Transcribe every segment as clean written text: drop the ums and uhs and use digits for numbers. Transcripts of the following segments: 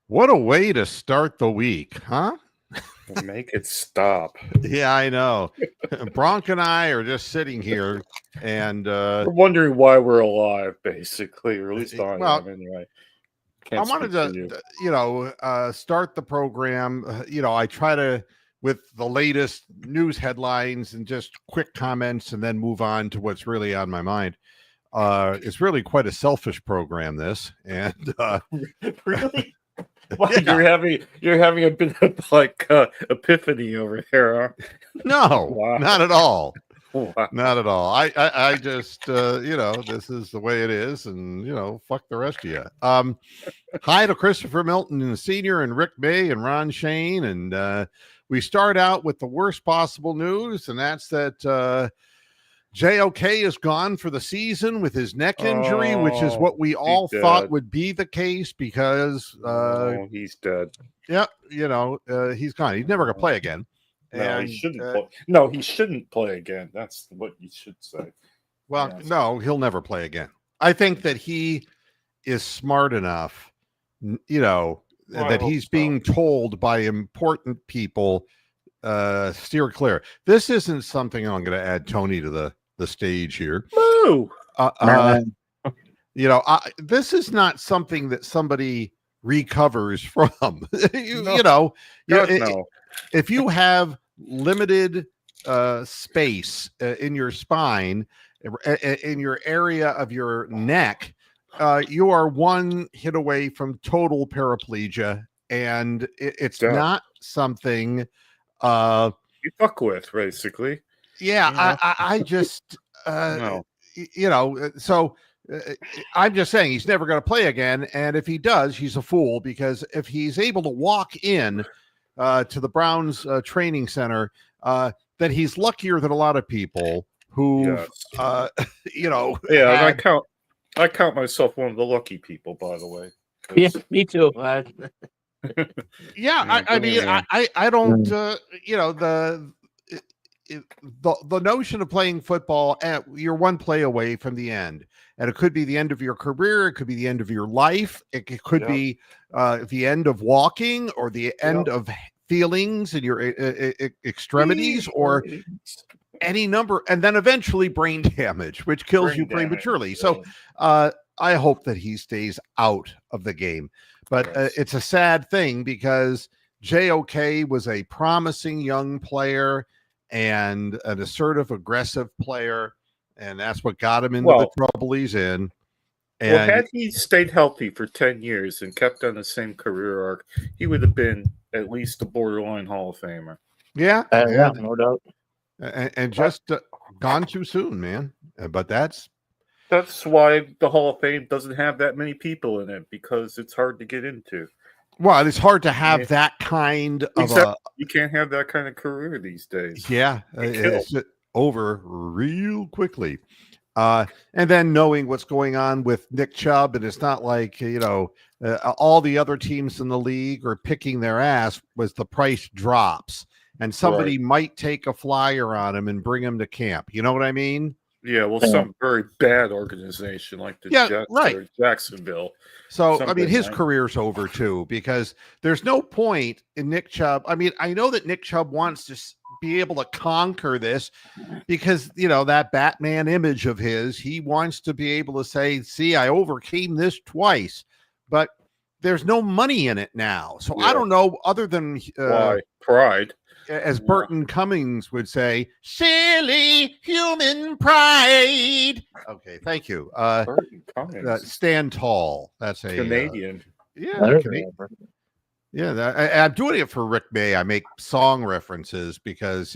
What a way to start the week, huh? Make it stop. Yeah, I know. Bronk and I are just sitting here, and We're wondering why we're alive, basically, or at least I well, am, anyway. I Can't wanted speak for you. to, start the program. I try to with the latest news headlines and just quick comments, and then move on to what's really on my mind. It's really quite a selfish program, this, and Really? Why, yeah, you're having a bit of epiphany over there, huh? no, Wow. not at all. Wow. Not at all. I just, this is the way it is, and fuck the rest of you. Hi to Christopher Milton and Senior, and Rick May and Ron Shane, and we start out with the worst possible news, and that's that JOK is gone for the season with his neck injury, which is what we He's all thought dead. would be the case because, He's dead. yeah, he's gone. He's never going to play again. No, And he shouldn't play. No, he shouldn't play again. That's what you should say. well, Yes. no, he'll never play again. I think that he is smart enough, that he's being told by important people, steer clear. This isn't something I'm going to add Tony to the stage here. Moo! This is not something that somebody recovers from. No. No. If you have limited space in your spine, in your area of your neck, you are one hit away from total paraplegia, and it's not something you fuck with, basically. Yeah, I just No. So I'm just saying he's never going to play again, and if he does, he's a fool, because if he's able to walk in to the Browns training center, then he's luckier than a lot of people who, Yeah, and I count myself one of the lucky people, by the way. Yeah, me too. Yeah, I mean, I don't, the notion of playing football, you're one play away from the end, and it could be the end of your career, it could be the end of your life, it could be the end of walking, or the end of feelings in your extremities, or any number, and then eventually brain damage, which kills you prematurely. So I hope that he stays out of the game, but it's a sad thing, because JOK was a promising young player and an assertive, aggressive player, and that's what got him into the trouble he's in. And had he stayed healthy for 10 years and kept on the same career arc, he would have been at least a borderline Hall of Famer. Yeah, no doubt. And just gone too soon, man. But that's why the Hall of Fame doesn't have that many people in it, because it's hard to get into. Well, it's hard to have that kind of you can't have that kind of career these days. Yeah, it's over real quickly. And then knowing what's going on with Nick Chubb, and it's not like, all the other teams in the league are picking their ass as the price drops, and somebody might take a flyer on him and bring him to camp. You know what I mean? Yeah, well, some very bad organization like the Jets or Jacksonville. So, I mean, his career's over too, because there's no point in Nick Chubb. I mean, I know that Nick Chubb wants to be able to conquer this, because, that Batman image of his, he wants to be able to say, see, I overcame this twice, but there's no money in it now. So I don't know, other than why? Pride. As Burton Cummings would say, silly human pride. Okay, thank you. Burton Cummings. Stand tall. That's a Canadian. I'm doing it for Rick May. I make song references because,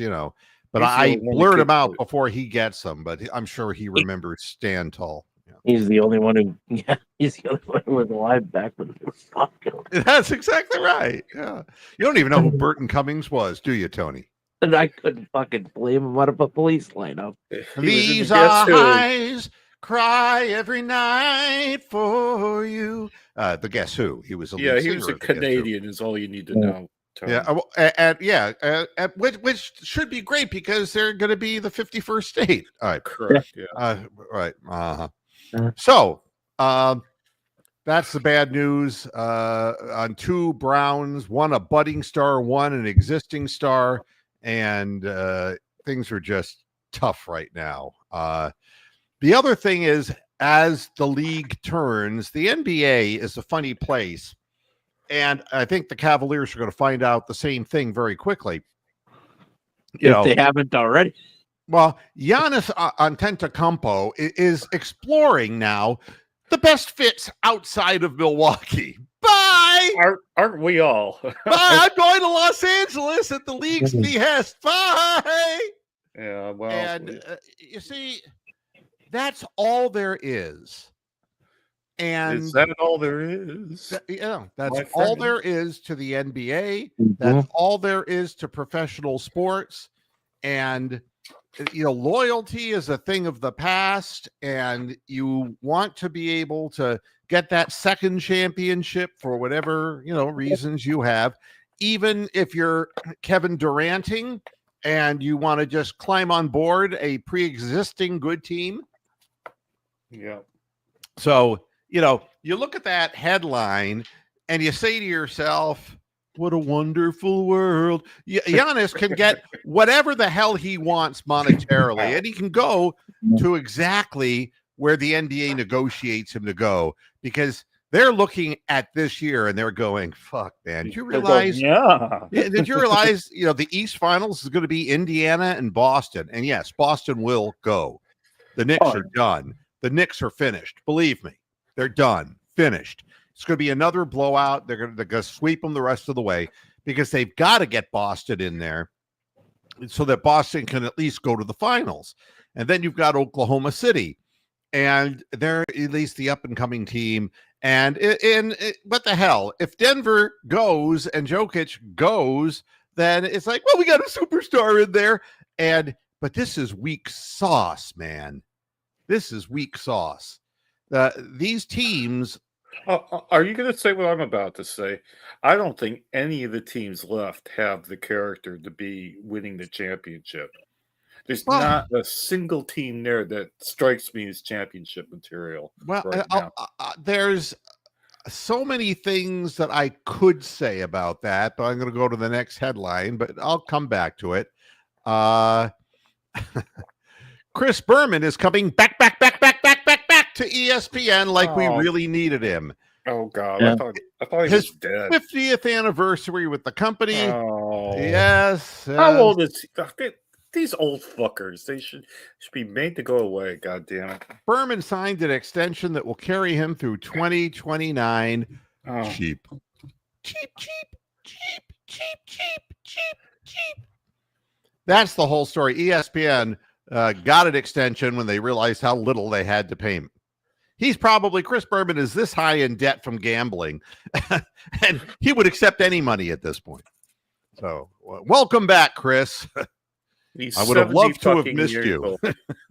but I blurt him out before he gets them. But I'm sure he remembers Stand Tall. He's the only one who, he's the only one who was alive back when it was popular. That's exactly right. Yeah. You don't even know who Burton Cummings was, do you, Tony? And I couldn't fucking blame him out of a police lineup. These eyes cry every night for you. The Guess Who? He was a he was a Canadian, is all you need to know. Yeah, which should be great, because they're going to be the 51st state. All right, correct. Right. So, that's the bad news on 2 Browns, one a budding star, one an existing star, and things are just tough right now. The other thing is, as the league turns, the NBA is a funny place, and I think the Cavaliers are going to find out the same thing very quickly. If they haven't already. Well, Giannis Antetokounmpo is exploring now the best fits outside of Milwaukee. Bye! Aren't we all? Bye! I'm going to Los Angeles at the league's behest. Bye! Yeah, well. And you see, that's all there is. And is that all there is? That's all there is to the NBA. That's all there is to professional sports. And loyalty is a thing of the past, and you want to be able to get that second championship for whatever, reasons you have, even if you're Kevin Duranting and you want to just climb on board a pre-existing good team. Yeah. So, you look at that headline and you say to yourself, what a wonderful world. Giannis can get whatever the hell he wants monetarily, and he can go to exactly where the NBA negotiates him to go, because they're looking at this year and they're going, fuck, man. Did you realize? Did you realize, the East Finals is going to be Indiana and Boston? And yes, Boston will go. The Knicks are done. The Knicks are finished. Believe me, they're done, finished. It's going to be another blowout. They're going to sweep them the rest of the way, because they've got to get Boston in there so that Boston can at least go to the finals. And then you've got Oklahoma City, and they're at least the up-and-coming team. And what the hell? If Denver goes and Jokic goes, then it's like, well, we got a superstar in there. But this is weak sauce, man. This is weak sauce. These teams... are you going to say what I'm about to say? I don't think any of the teams left have the character to be winning the championship. There's not a single team there that strikes me as championship material. Well, right now. There's so many things that I could say about that, but I'm going to go to the next headline, but I'll come back to it. Chris Berman is coming back to ESPN like we really needed him. Oh God! Yeah. I thought he was dead. 50th anniversary with the company. Oh yes. How old is he? These old fuckers? They should be made to go away. God damn it! Berman signed an extension that will carry him through 2029. Oh. Cheap. That's the whole story. ESPN got an extension when they realized how little they had to pay him. Chris Berman is this high in debt from gambling, and he would accept any money at this point. So, welcome back, Chris. I would have loved to have missed you.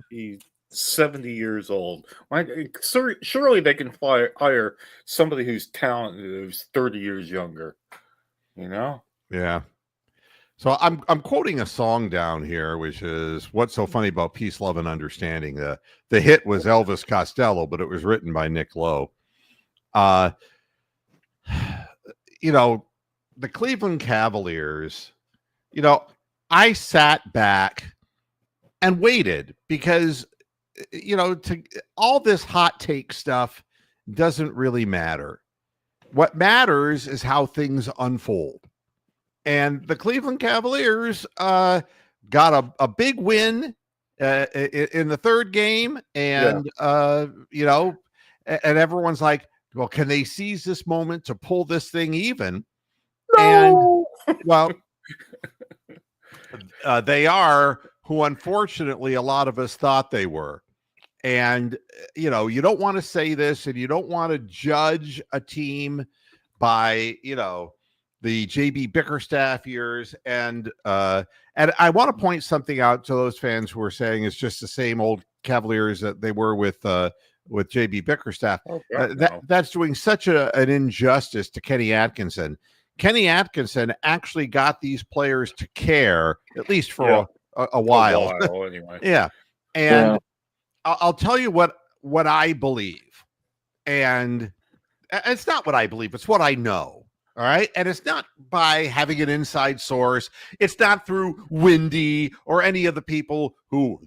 He's 70 years old. Surely they can hire somebody who's talented, who's 30 years younger. Yeah. So I'm quoting a song down here, which is "What's So Funny About Peace, Love, and Understanding." The hit was Elvis Costello, but it was written by Nick Lowe. The Cleveland Cavaliers, I sat back and waited because, all this hot take stuff doesn't really matter. What matters is how things unfold. And the Cleveland Cavaliers got a big win in the third game. And, and everyone's like, well, can they seize this moment to pull this thing even? No. And, well, they are who, unfortunately, a lot of us thought they were. And, you don't want to say this, and you don't want to judge a team by, the JB Bickerstaff years, and I want to point something out to those fans who are saying it's just the same old Cavaliers that they were with JB Bickerstaff. Oh, God, that's doing such an injustice to Kenny Atkinson. Kenny Atkinson actually got these players to care, at least for a while. Anyway. Yeah, and I'll tell you what I believe, and It's not what I believe. It's what I know. All right. And it's not by having an inside source. It's not through Windy or any of the people who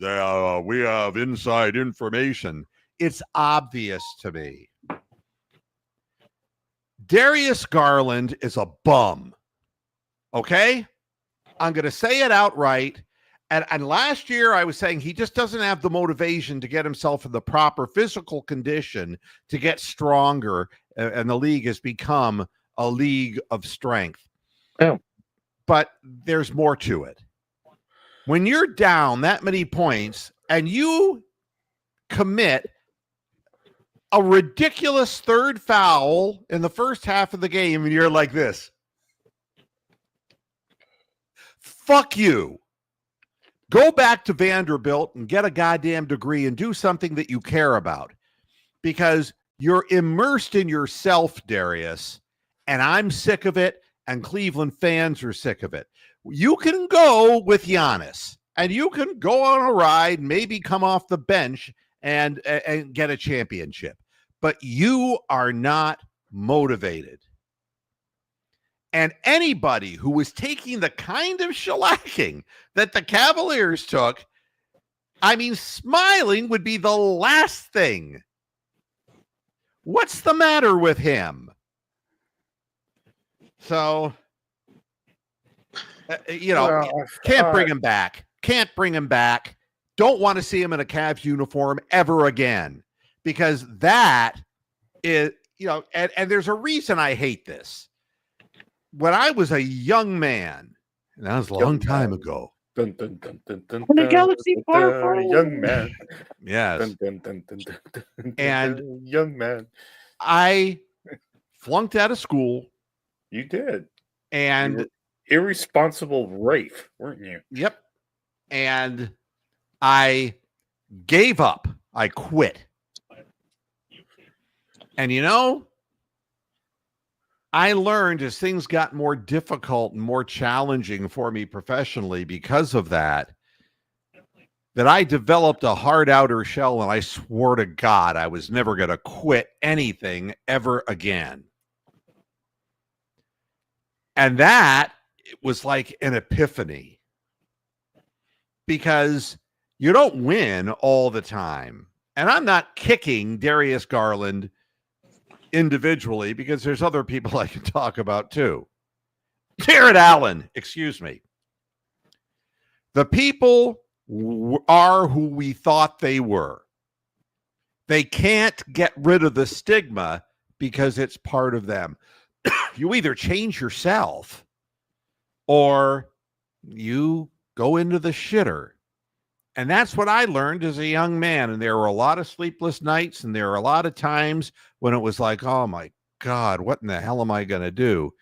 we have inside information. It's obvious to me. Darius Garland is a bum. Okay? I'm going to say it outright. And last year I was saying he just doesn't have the motivation to get himself in the proper physical condition to get stronger. And the league has become a league of strength. Yeah. But there's more to it. When you're down that many points and you commit a ridiculous third foul in the first half of the game and you're like this, fuck you. Go back to Vanderbilt and get a goddamn degree and do something that you care about, because you're immersed in yourself, Darius, and I'm sick of it, and Cleveland fans are sick of it. You can go with Giannis, and you can go on a ride, maybe come off the bench and get a championship, but you are not motivated. And anybody who was taking the kind of shellacking that the Cavaliers took, I mean, smiling would be the last thing. What's the matter with him? So, can't bring him back. Can't bring him back. Don't want to see him in a Cavs uniform ever again, because that is, and there's a reason I hate this. When I was a young man, and that was a long time ago. Dun, dun, dun, dun, dun, From the dun, galaxy dun, far, dun, far young man. Yes. Dun, dun, dun, dun, dun, dun, dun, And dun, young man. I flunked out of school. You did. And you were irresponsible Rafe, weren't you? Yep. And I gave up. I quit. And I learned as things got more difficult and more challenging for me professionally because of that I developed a hard outer shell, and I swore to God I was never going to quit anything ever again. And that was like an epiphany, because you don't win all the time. And I'm not kicking Darius Garland individually, because there's other people I can talk about too. Jared Allen, excuse me. The people are who we thought they were. They can't get rid of the stigma because it's part of them. You either change yourself or you go into the shitter. And that's what I learned as a young man. And there were a lot of sleepless nights, and there were a lot of times when it was like, oh my God, what in the hell am I going to do?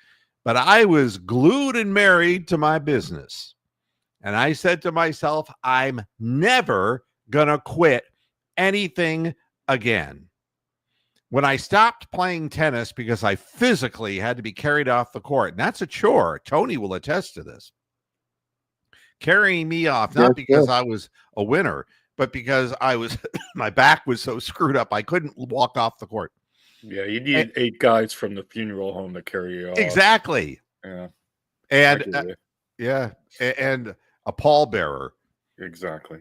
But I was glued and married to my business. And I said to myself, I'm never going to quit anything again. When I stopped playing tennis because I physically had to be carried off the court, and that's a chore. Tony will attest to this. Carrying me off, not because I was a winner, but because I was, my back was so screwed up, I couldn't walk off the court. Yeah, you need 8 guys from the funeral home to carry you off. Exactly. Yeah. And and a pallbearer. Exactly.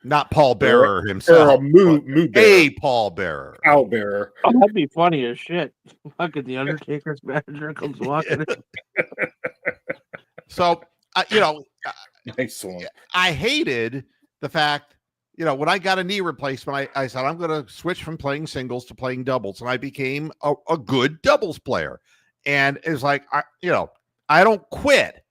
Not Paul Bearer himself. Or a moo bearer. A pallbearer. Owlbearer. Oh, that'd be funny as shit. Look at the Undertaker's manager comes walking in. So, Nice one. I hated the fact, when I got a knee replacement, I said, I'm going to switch from playing singles to playing doubles. And I became a good doubles player. And it's like, I don't quit.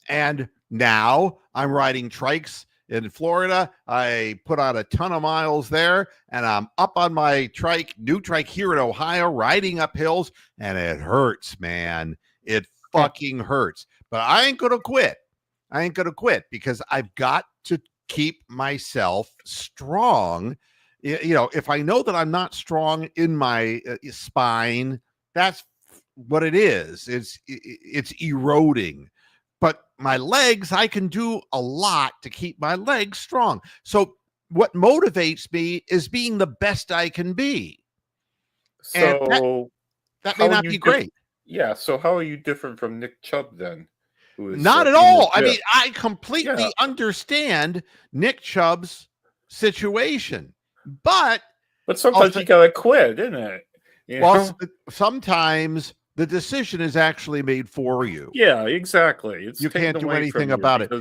And now I'm riding trikes in Florida. I put on a ton of miles there, and I'm up on my new trike here in Ohio, riding up hills, and it hurts, man. It fucking hurts. But I ain't going to quit. I ain't going to quit, because I've got to keep myself strong. If I know that I'm not strong in my spine, that's what it is. It's eroding. But my legs, I can do a lot to keep my legs strong. So what motivates me is being the best I can be. So that may not be great. Yeah. So how are you different from Nick Chubb then? Not at all. I mean, I completely understand Nick Chubb's situation, but sometimes you gotta quit, isn't it? Sometimes the decision is actually made for you. Yeah, exactly. You can't do anything about it.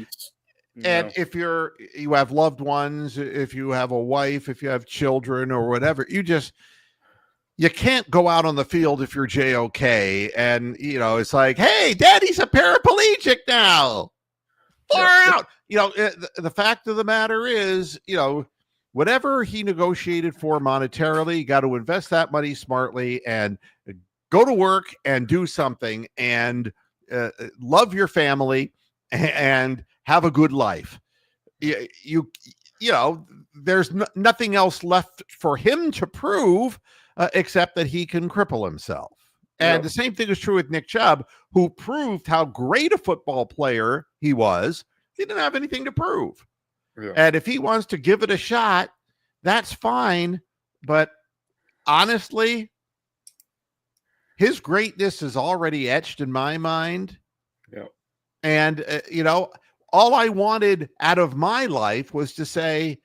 And if you have loved ones, if you have a wife, if you have children or whatever, you can't go out on the field if you're JOK and, it's like, hey, daddy's a paraplegic now. Far out. The fact of the matter is, whatever he negotiated for monetarily, you got to invest that money smartly and go to work and do something and love your family and have a good life. There's nothing else left for him to prove except that he can cripple himself. And the same thing is true with Nick Chubb, who proved how great a football player he was. He didn't have anything to prove. Yeah. And if he wants to give it a shot, that's fine. But honestly, his greatness is already etched in my mind. Yeah. And, all I wanted out of my life was to say,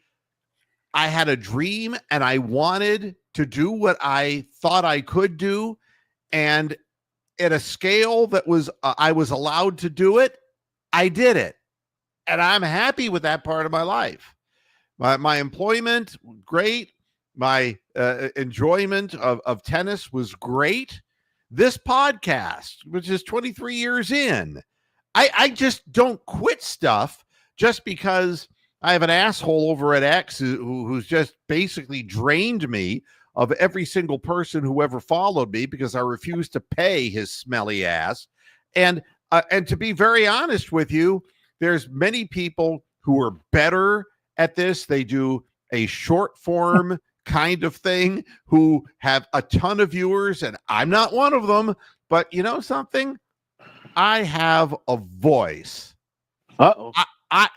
I had a dream and I wanted to do what I thought I could do. And at a scale that was, I was allowed to do it, I did it. And I'm happy with that part of my life. My employment, great. My enjoyment of tennis was great. This podcast, which is 23 years in, I just don't quit stuff just because I have an asshole over at X who's just basically drained me of every single person who ever followed me because I refused to pay his smelly ass. And to be very honest with you, there's many people who are better at this. They do a short form kind of thing who have a ton of viewers, and I'm not one of them. But you know something? I have a voice. Uh-oh.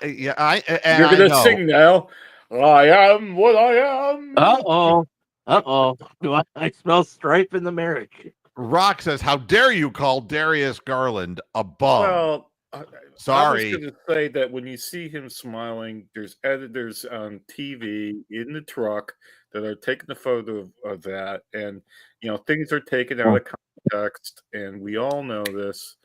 You're going to sing now. I am what I am. Uh-oh. Uh-oh. Do I smell strife in the marriage? Rock says, how dare you call Darius Garland a bum? Well, sorry. I was going to say that when you see him smiling, there's editors on TV in the truck that are taking a photo of that. And, things are taken out of context. And we all know this.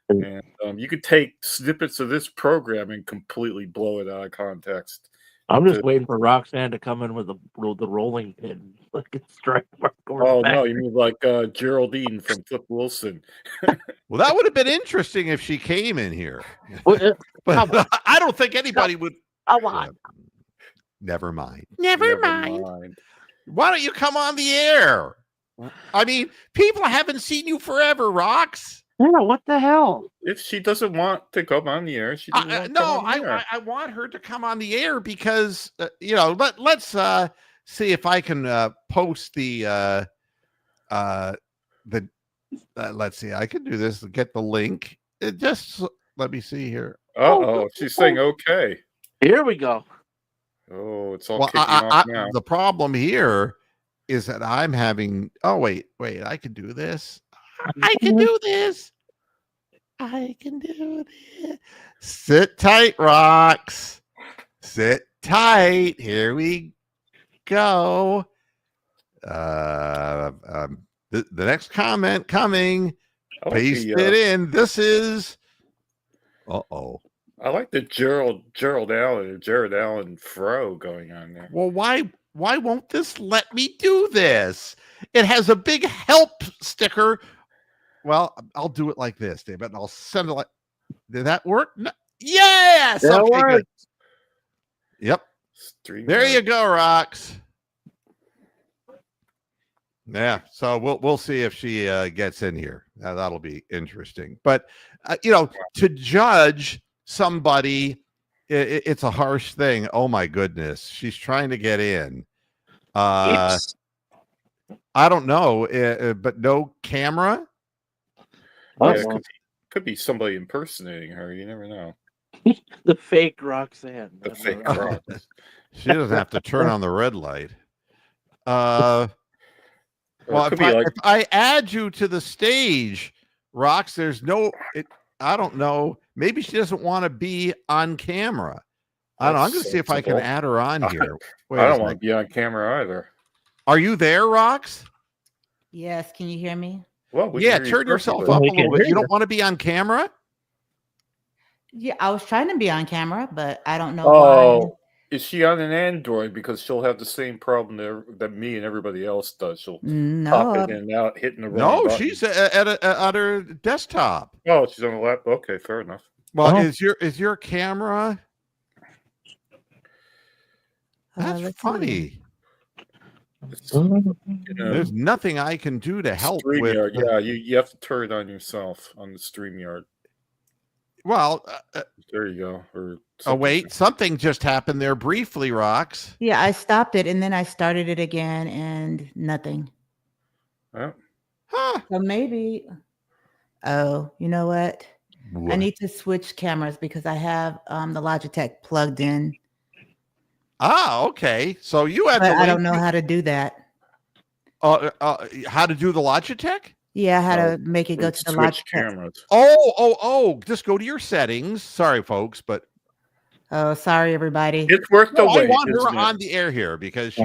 And you could take snippets of this program and completely blow it out of context. I'm just waiting for Roxanne to come in with the rolling pin. Like it's strike mark going back. No, you mean like Geraldine from Flip Wilson. Well, that would have been interesting if she came in here. But I don't think anybody would. Never mind. Never mind. Why don't you come on the air? I mean, people haven't seen you forever, Rox. Yeah, what the hell? If she doesn't want to come on the air, she doesn't want to come on the air. I want her to come on the air because let's see if I can post the let's see, I can do this. Get the link. Let me see here. She's saying okay. Here we go. Oh, it's all kicking off now. The problem here is that I'm having. Oh wait, I can do this. I can do this. I can do this. Sit tight, Rox. Sit tight. Here we go. The next comment coming. Paste it in. This is. I like the Jared Allen fro going on there. Well, why won't this let me do this? It has a big help sticker. Well, I'll do it like this, David, and I'll send it like. Did that work? No. Yes. That worked. Good. Yep. There you go, Rox. Yeah. So we'll see if she gets in here. That'll be interesting. But to judge somebody, it's a harsh thing. Oh my goodness, she's trying to get in. I don't know, but no camera. Yeah, could be somebody impersonating her. You never know. The fake Roxanne. The fake Roxanne. She doesn't have to turn on the red light. Well, it could be like if I add you to the stage, Rox, there's no. I don't know. Maybe she doesn't want to be on camera. I don't know. I'm going to see if I can add her on here. I don't want to be on camera either. Are you there, Rox? Yes. Can you hear me? Well, yeah, turn yourself up a little bit. You don't want to be on camera? Yeah, I was trying to be on camera, but I don't know Oh, why. is she on an Android? Because she'll have the same problem that me and everybody else does. She'll pop in and out, hitting the wrong button. She's at her desktop. Oh, she's on the laptop. Okay, fair enough. Well, is your camera? That's funny. There's nothing I can do to help with. Yeah, you have to turn it on yourself on the StreamYard. Well, there you go. Oh wait, something just happened there briefly, Rox. Yeah, I stopped it and then I started it again and nothing. Oh. Huh. So maybe. Oh, you know what? I need to switch cameras because I have the Logitech plugged in. Ah, okay. So you had. I don't know how to do that. How to do the Logitech? Yeah, how to make it go to the Logitech cameras. Oh! Just go to your settings. Sorry, folks, but. Oh, sorry, everybody. It's worth the wait. I want her on the air here because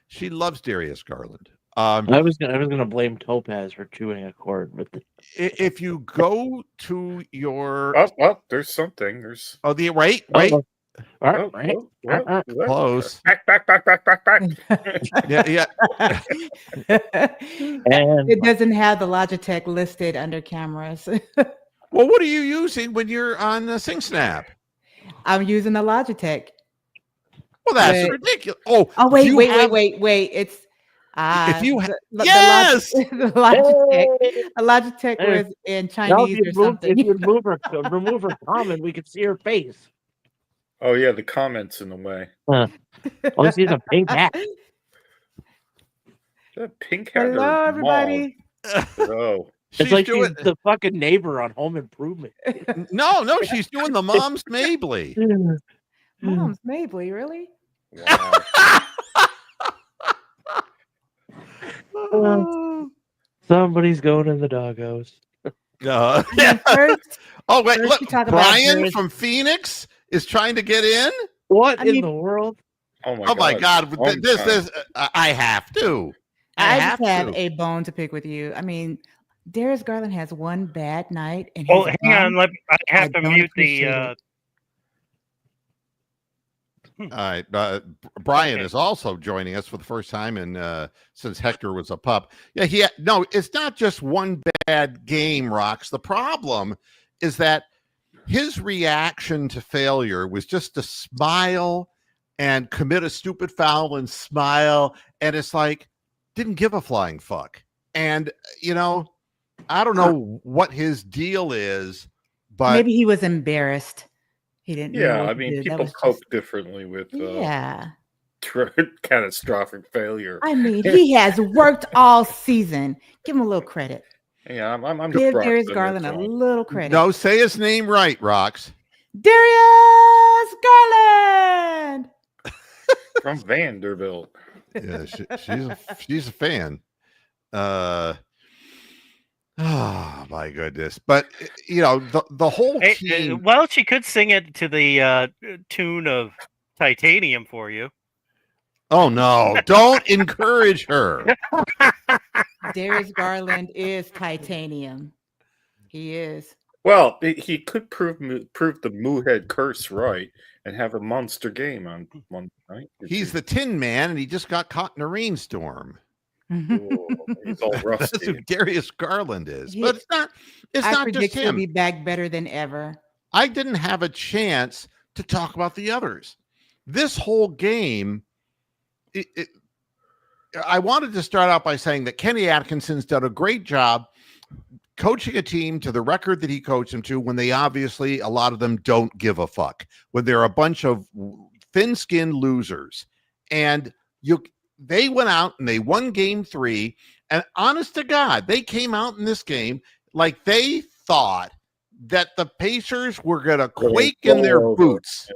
she loves Darius Garland. I was gonna blame Topaz for chewing a cord, but if you go to your there's something. There's right. Close. Back. Yeah. And it doesn't have the Logitech listed under cameras. Well, what are you using when you're on SingSnap? I'm using the Logitech. Well, that's ridiculous. Oh, wait. It's if you the Logitech was in Chinese or something. If you remove her comment, we could see her face. Oh yeah, the comments in the way. Oh, she's a pink hat. That pink hat. Hello, everybody. Oh. It's like she's the fucking neighbor on Home Improvement. No, she's doing the Mom's Mabley. Mom's Mabley, really? Wow. Somebody's going in the doghouse. Oh wait, look, Brian from Phoenix is trying to get in. What in the world? Oh my God! This I have to. I just have a bone to pick with you. I mean, Darius Garland has one bad night. And hang on. I have to mute the. All right. Brian is also joining us for the first time since Hector was a pup. Yeah, it's not just one bad game, Rox. The problem is that his reaction to failure was just to smile and commit a stupid foul and smile. And it's like, didn't give a flying fuck. And, I don't know what his deal is, but maybe he was embarrassed. He didn't. Yeah, I mean, people cope differently with catastrophic failure. I mean, he has worked all season. Give him a little credit. Yeah, I'm give Darius Garland a little credit. No, say his name right, Rox. Darius Garland from Vanderbilt. Yeah, she's a fan. Oh my goodness! But the whole team. Well, she could sing it to the tune of Titanium for you. Oh no! Don't encourage her. Darius Garland is Titanium. He is. Well, he could prove the Moohead curse right and have a monster game on one night. He's the Tin Man, and he just got caught in a rainstorm. Oh, he's all rusty. That's who Darius Garland is. But it's not just him. He'll be back better than ever. I didn't have a chance to talk about the others. This whole game, I wanted to start out by saying that Kenny Atkinson's done a great job coaching a team to the record that he coached them to when they obviously, a lot of them don't give a fuck, when they're a bunch of thin-skinned losers. And they went out and they won game 3. And honest to God, they came out in this game like they thought that the Pacers were going to quake in their boots.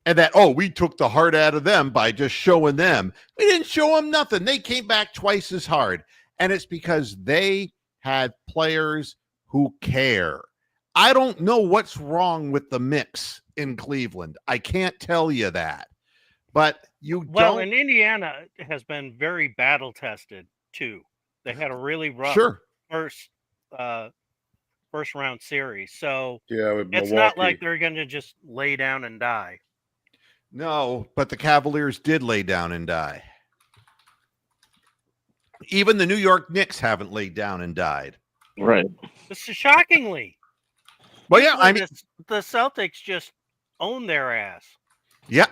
And that, oh, we took the heart out of them by just showing them. We didn't show them nothing. They came back twice as hard. And it's because they had players who care. I don't know what's wrong with the mix in Cleveland. I can't tell you that. But Well, and Indiana has been very battle tested too. They had a really rough first round series. So it's not like they're going to just lay down and die. No, but the Cavaliers did lay down and die. Even the New York Knicks haven't laid down and died. Right. This is shockingly. Well, yeah, I mean, the Celtics just own their ass. Yeah,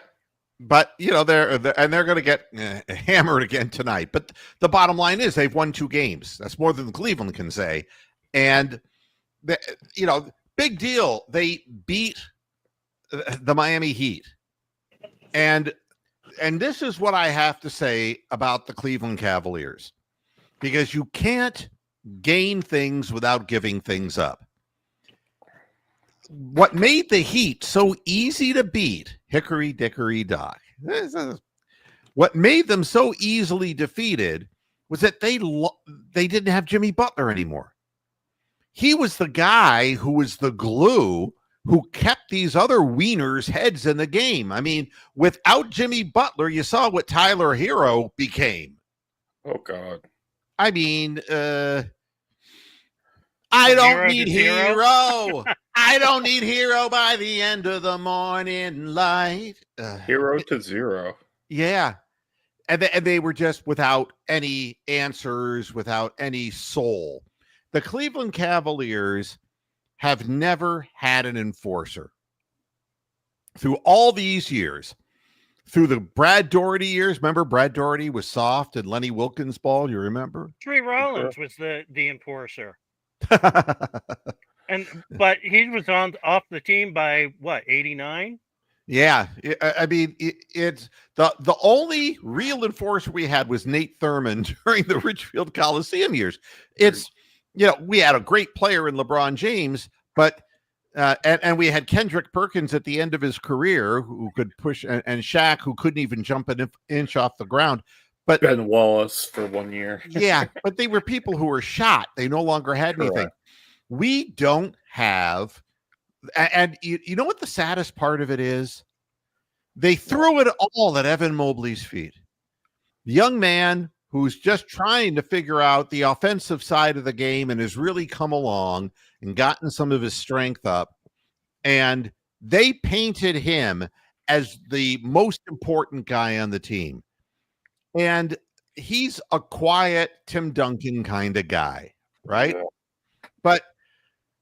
but they're going to get hammered again tonight. But the bottom line is they've won 2 games. That's more than Cleveland can say. And big deal. They beat the Miami Heat. And this is what I have to say about the Cleveland Cavaliers, because you can't gain things without giving things up. What made the Heat so easy to beat, hickory dickory dock, what made them so easily defeated was that they didn't have Jimmy Butler anymore. He was the guy who was the glue who kept these other wieners' heads in the game. I mean, without Jimmy Butler, you saw what Tyler Hero became. Oh, God. I mean, I don't need Hero. I don't need Hero by the end of the morning light. Hero to zero. Yeah. And they were just without any answers, without any soul. The Cleveland Cavaliers have never had an enforcer. Through all these years, through the Brad Daugherty years, remember Brad Daugherty was soft and Lenny Wilkins ball, you remember? Trey Rollins was the enforcer. But he was off the team by what, 89? Yeah, I mean, it's the only real enforcer we had was Nate Thurman during the Richfield Coliseum years. It's we had a great player in LeBron James, but and we had Kendrick Perkins at the end of his career who could push, and Shaq who couldn't even jump an inch off the ground. But Ben Wallace for 1 year. Yeah, but they were people who were shot. They no longer had anything. We don't have, and you know what the saddest part of it is? They threw it all at Evan Mobley's feet. The young man who's just trying to figure out the offensive side of the game and has really come along and gotten some of his strength up. And they painted him as the most important guy on the team. And he's a quiet Tim Duncan kind of guy, right? Yeah. But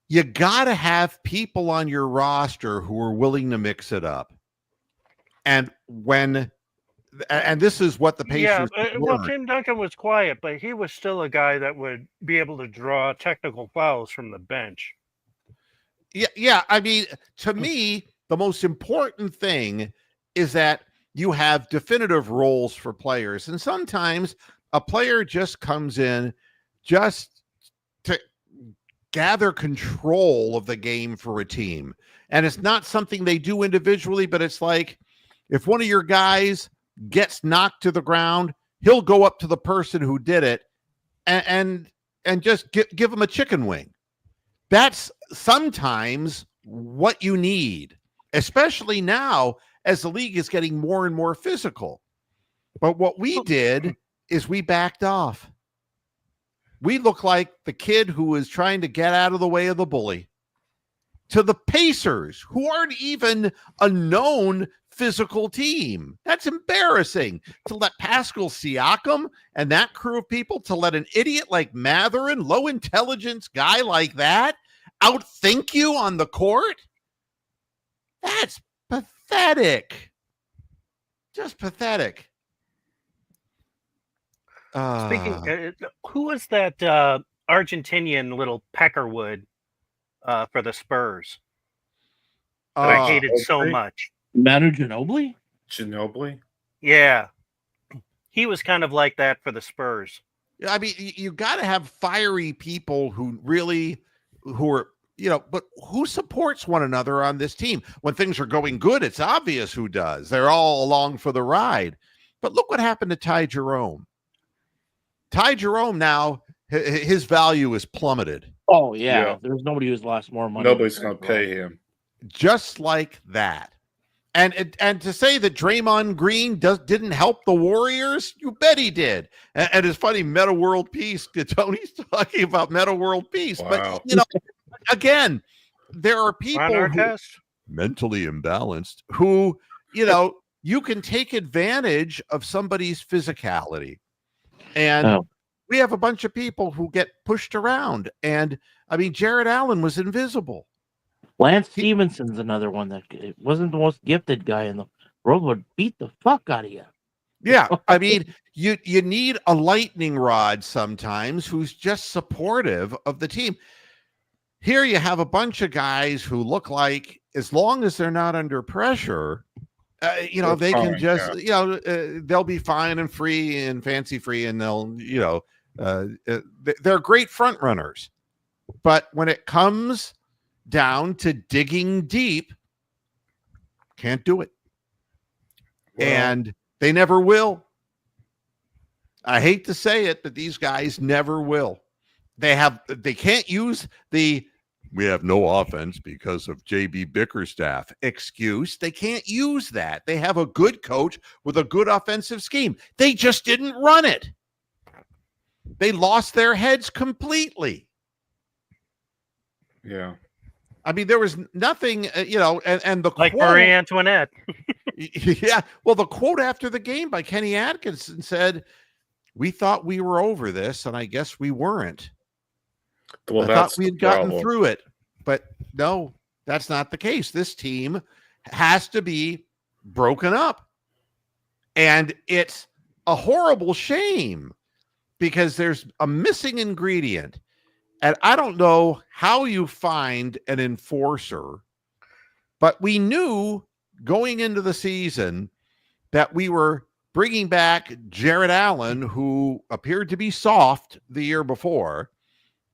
you got to have people on your roster who are willing to mix it up. And this is what the Pacers well, Tim Duncan was quiet, but he was still a guy that would be able to draw technical fouls from the bench. Yeah. I mean, to me, the most important thing is that you have definitive roles for players. And sometimes a player just comes in just to gather control of the game for a team. And it's not something they do individually, but it's like if one of your guys gets knocked to the ground, he'll go up to the person who did it and just give him a chicken wing. That's sometimes what you need, especially now as the league is getting more and more physical. But what we did is we backed off. We look like the kid who was trying to get out of the way of the bully. To the Pacers, who aren't even a known physical team. That's embarrassing to let Pascal Siakam and that crew of people, to let an idiot like Matherin, low intelligence guy like that, outthink you on the court. That's pathetic. Just pathetic. Speaking, who was that Argentinian little peckerwood for the Spurs that I hated so much? Manu Ginobili? Ginobili? Yeah. He was kind of like that for the Spurs. I mean, you got to have fiery people who are, but who supports one another on this team? When things are going good, it's obvious who does. They're all along for the ride. But look what happened to Ty Jerome. Ty Jerome now, his value is plummeted. Oh, yeah. There's nobody who's lost more money. Nobody's going to pay him. Just like that. And to say that Draymond Green didn't help the Warriors, you bet he did. And it's funny, Meta World Peace, Tony's talking about Meta World Peace. Wow. But, again, there are people who mentally imbalanced who, you can take advantage of somebody's physicality. And we have a bunch of people who get pushed around. And, Jared Allen was invisible. Lance Stevenson's another one that wasn't the most gifted guy in the world, would beat the fuck out of you. Yeah, you need a lightning rod sometimes who's just supportive of the team. Here you have a bunch of guys who look like, as long as they're not under pressure, they can just, they'll be fine and free and fancy free, and they'll, they're great front runners. But when it comes down to digging deep, can't do it. Well, and they never will. I hate to say it, but these guys never will. They can't use we have no offense because of JB Bickerstaff excuse. They can't use that. They have a good coach with a good offensive scheme. They just didn't run it. They lost their heads completely. Yeah. There was nothing, and the like quote, Marie Antoinette. Yeah. Well, the quote after the game by Kenny Atkinson said, "We thought we were over this, and I guess we weren't. Well, I thought we had gotten through it, but no, that's not the case. This team has to be broken up, and it's a horrible shame because there's a missing ingredient." And I don't know how you find an enforcer, but we knew going into the season that we were bringing back Jared Allen, who appeared to be soft the year before,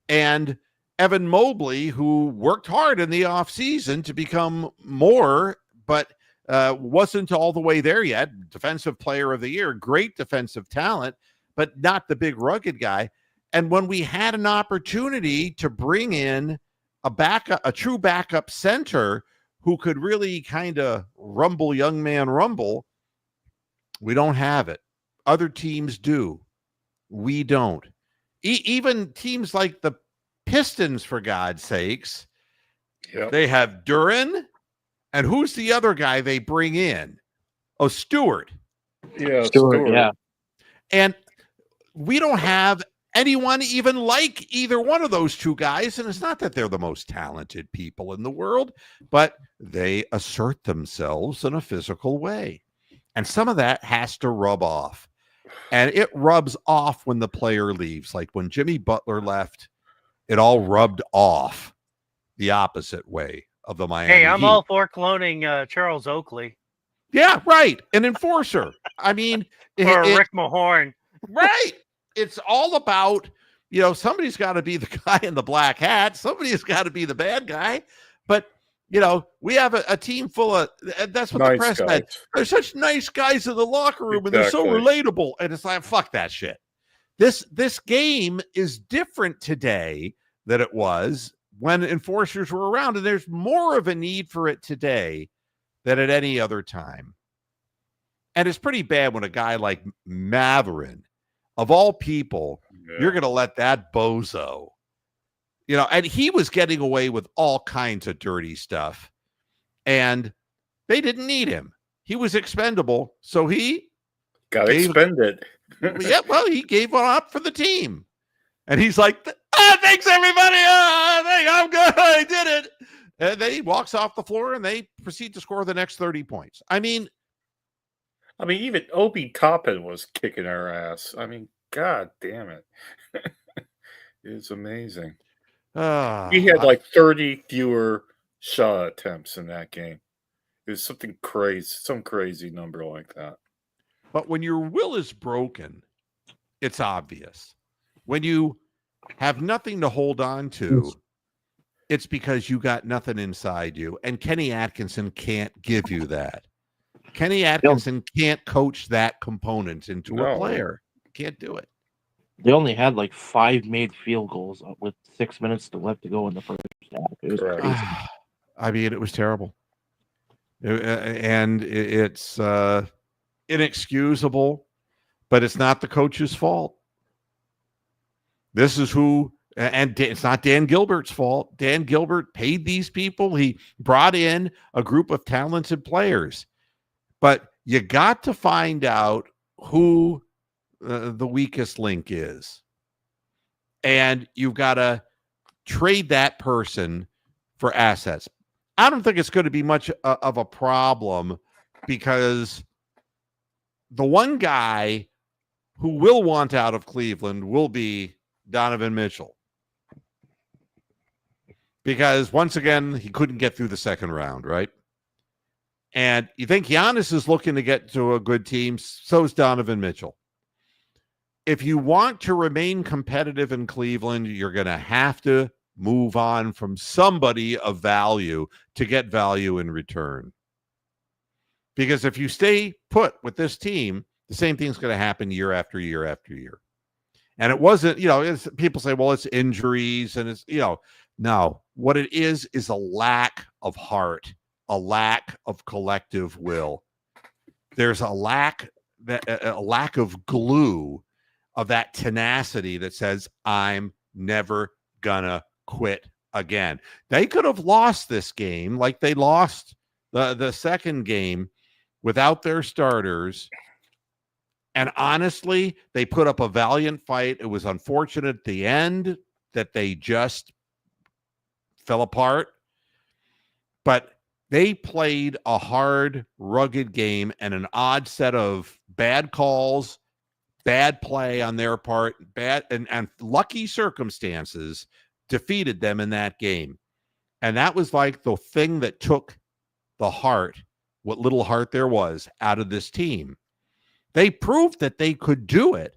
and Evan Mobley, who worked hard in the offseason to become more, but wasn't all the way there yet. Defensive player of the year, great defensive talent, but not the big rugged guy. And when we had an opportunity to bring in a true backup center who could really kind of young man rumble, we don't have it. Other teams do. We don't. Even teams like the Pistons, for God's sakes, they have Duren, and who's the other guy they bring in? Oh, Stewart. Yeah, Stewart. Yeah. And we don't have anyone even like either one of those two guys. And it's not that they're the most talented people in the world, but they assert themselves in a physical way. And some of that has to rub off. And it rubs off when the player leaves. Like when Jimmy Butler left, it all rubbed off the opposite way of the Miami Hey, I'm Heat. all for cloning Charles Oakley. Yeah, right. An enforcer. Or Rick Mahorn. Right. It's all about, somebody's got to be the guy in the black hat. Somebody's got to be the bad guy. But, we have a team full of, that's what the press said. They're such nice guys in the locker room, and they're so relatable. And it's like, fuck that shit. This game is different today than it was when enforcers were around. And there's more of a need for it today than at any other time. And it's pretty bad when a guy like Matherin, of all people, you're going to let that bozo, and he was getting away with all kinds of dirty stuff, and they didn't need him. He was expendable, so he got expended. Yeah, well, he gave one up for the team, and he's like, "Thanks, everybody. I'm good. I did it." And then he walks off the floor, and they proceed to score the next 30 points. Even Obi Toppin was kicking our ass. God damn it. It's amazing. He had like 30 fewer shot attempts in that game. It was something crazy, some crazy number like that. But when your will is broken, it's obvious. When you have nothing to hold on to, it's because you got nothing inside you. And Kenny Atkinson can't give you that. Kenny Atkinson can't coach that component into a player. Can't do it. They only had like 5 made field goals with 6 minutes left to go in the first half. It was crazy. I mean, it was terrible. And it's inexcusable, but it's not the coach's fault. This is who, and it's not Dan Gilbert's fault. Dan Gilbert paid these people. He brought in a group of talented players. But you got to find out who the weakest link is. And you've got to trade that person for assets. I don't think it's going to be much of a problem because the one guy who will want out of Cleveland will be Donovan Mitchell. Because once again, he couldn't get through the second round, right? And you think Giannis is looking to get to a good team, so is Donovan Mitchell. If you want to remain competitive in Cleveland, you're going to have to move on from somebody of value to get value in return. Because if you stay put with this team, the same thing's going to happen year after year after year. And it wasn't, people say, well, it's injuries and it's, no, what it is a lack of heart, a lack of collective will. There's a lack of glue, of that tenacity that says, I'm never gonna quit again. They could have lost this game like they lost the second game without their starters. And honestly, they put up a valiant fight. It was unfortunate at the end that they just fell apart. But they played a hard, rugged game and an odd set of bad calls, bad play on their part, bad and lucky circumstances defeated them in that game. And that was like the thing that took the heart, what little heart there was, out of this team. They proved that they could do it.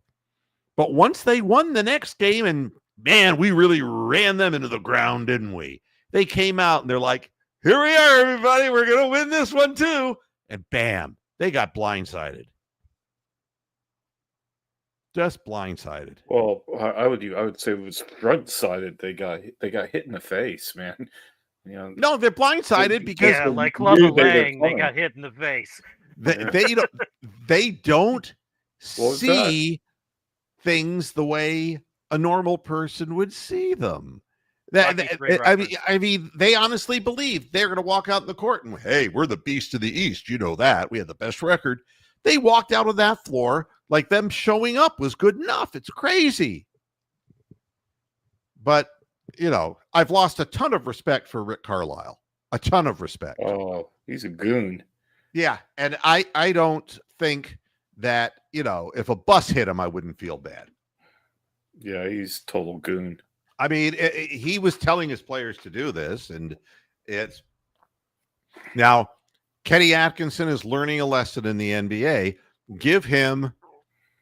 But once they won the next game, and man, we really ran them into the ground, didn't we? They came out and they're like, here we are, everybody. We're going to win this one too. And bam, they got blindsided. Just blindsided. Well, I would say it was front-sided. They got hit in the face, man. No, they're blindsided because like Clubber Lang, they got hit in the face. They don't see things the way a normal person would see them. I mean, they honestly believe they're going to walk out in the court and, hey, we're the beast of the East. You know that. We had the best record. They walked out on that floor like them showing up was good enough. It's crazy. But, I've lost a ton of respect for Rick Carlisle. A ton of respect. Oh, he's a goon. Yeah, and I don't think that, if a bus hit him, I wouldn't feel bad. Yeah, he's total goon. I mean, he was telling his players to do this, and it's now Kenny Atkinson is learning a lesson in the NBA. Give him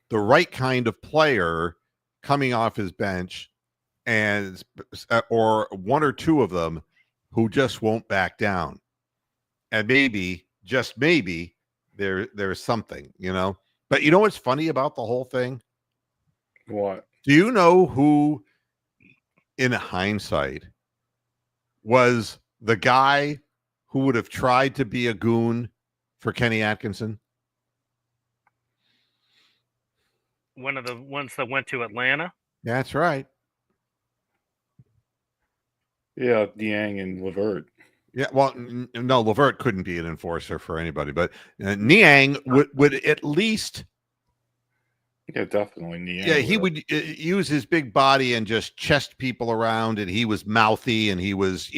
the right kind of player coming off his bench, and or one or two of them who just won't back down, and maybe, just maybe, there's something, But you know what's funny about the whole thing? What? Do you know who, in hindsight, was the guy who would have tried to be a goon for Kenny Atkinson? One of the ones that went to Atlanta? That's right. Yeah, Niang and Levert. Yeah, well, no, Levert couldn't be an enforcer for anybody, but Niang would at least... Yeah, definitely Niang. Yeah, he would use his big body and just chest people around, and he was mouthy, and he was,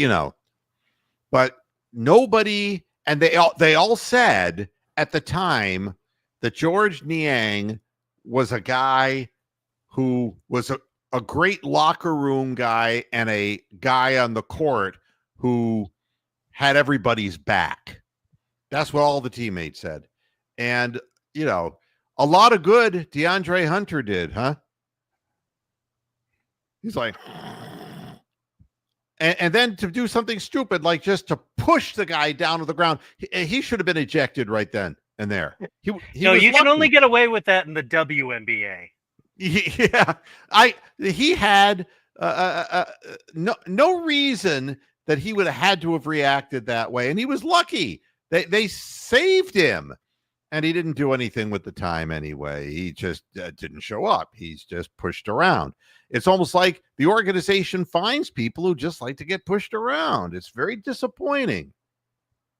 but nobody, and they all said at the time that George Niang was a guy who was a great locker room guy and a guy on the court who had everybody's back. That's what all the teammates said. And, a lot of good DeAndre Hunter did, huh? He's like, And then to do something stupid like just to push the guy down to the ground, he should have been ejected right then and there. He No, was you can lucky. only get away with that in the WNBA. Yeah, he had no reason that he would have had to have reacted that way, and he was lucky. They saved him, and he didn't do anything with the time anyway. He just didn't show up. He's just pushed around. It's almost like the organization finds people who just like to get pushed around. It's very disappointing.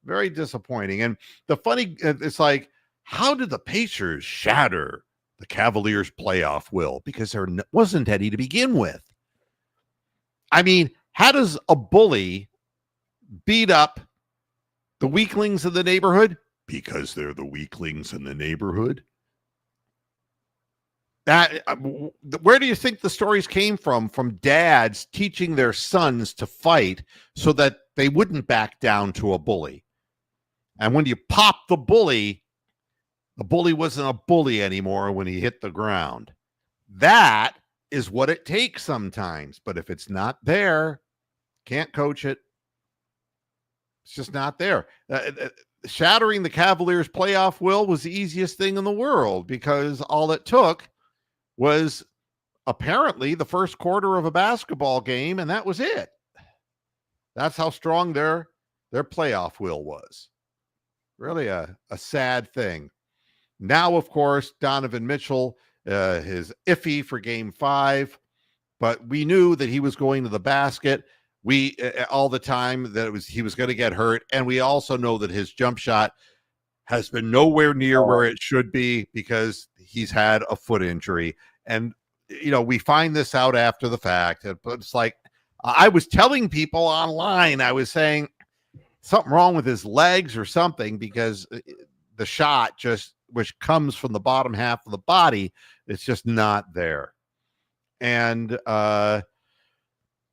Very disappointing. And the funny, it's like, how did the Pacers shatter the Cavaliers' playoff will? Because there wasn't any to begin with. I mean, how does a bully beat up the weaklings in the neighborhood? Because they're the weaklings in the neighborhood. That where do you think the stories came from? From dads teaching their sons to fight so that they wouldn't back down to a bully. And when you pop the bully wasn't a bully anymore when he hit the ground. That is what it takes sometimes. But if it's not there, can't coach it. It's just not there. Shattering the Cavaliers' playoff will was the easiest thing in the world because all it took was apparently the first quarter of a basketball game, and that was it. That's how strong their playoff will was. Really a sad thing. Now, of course, Donovan Mitchell is iffy for Game 5, but we knew that he was going to the basket. We all the time that he was going to get hurt, and we also know that his jump shot has been nowhere near where it should be because he's had a foot injury. And we find this out after the fact. But it's like I was telling people online, I was saying something wrong with his legs or something because the shot which comes from the bottom half of the body, it's just not there. And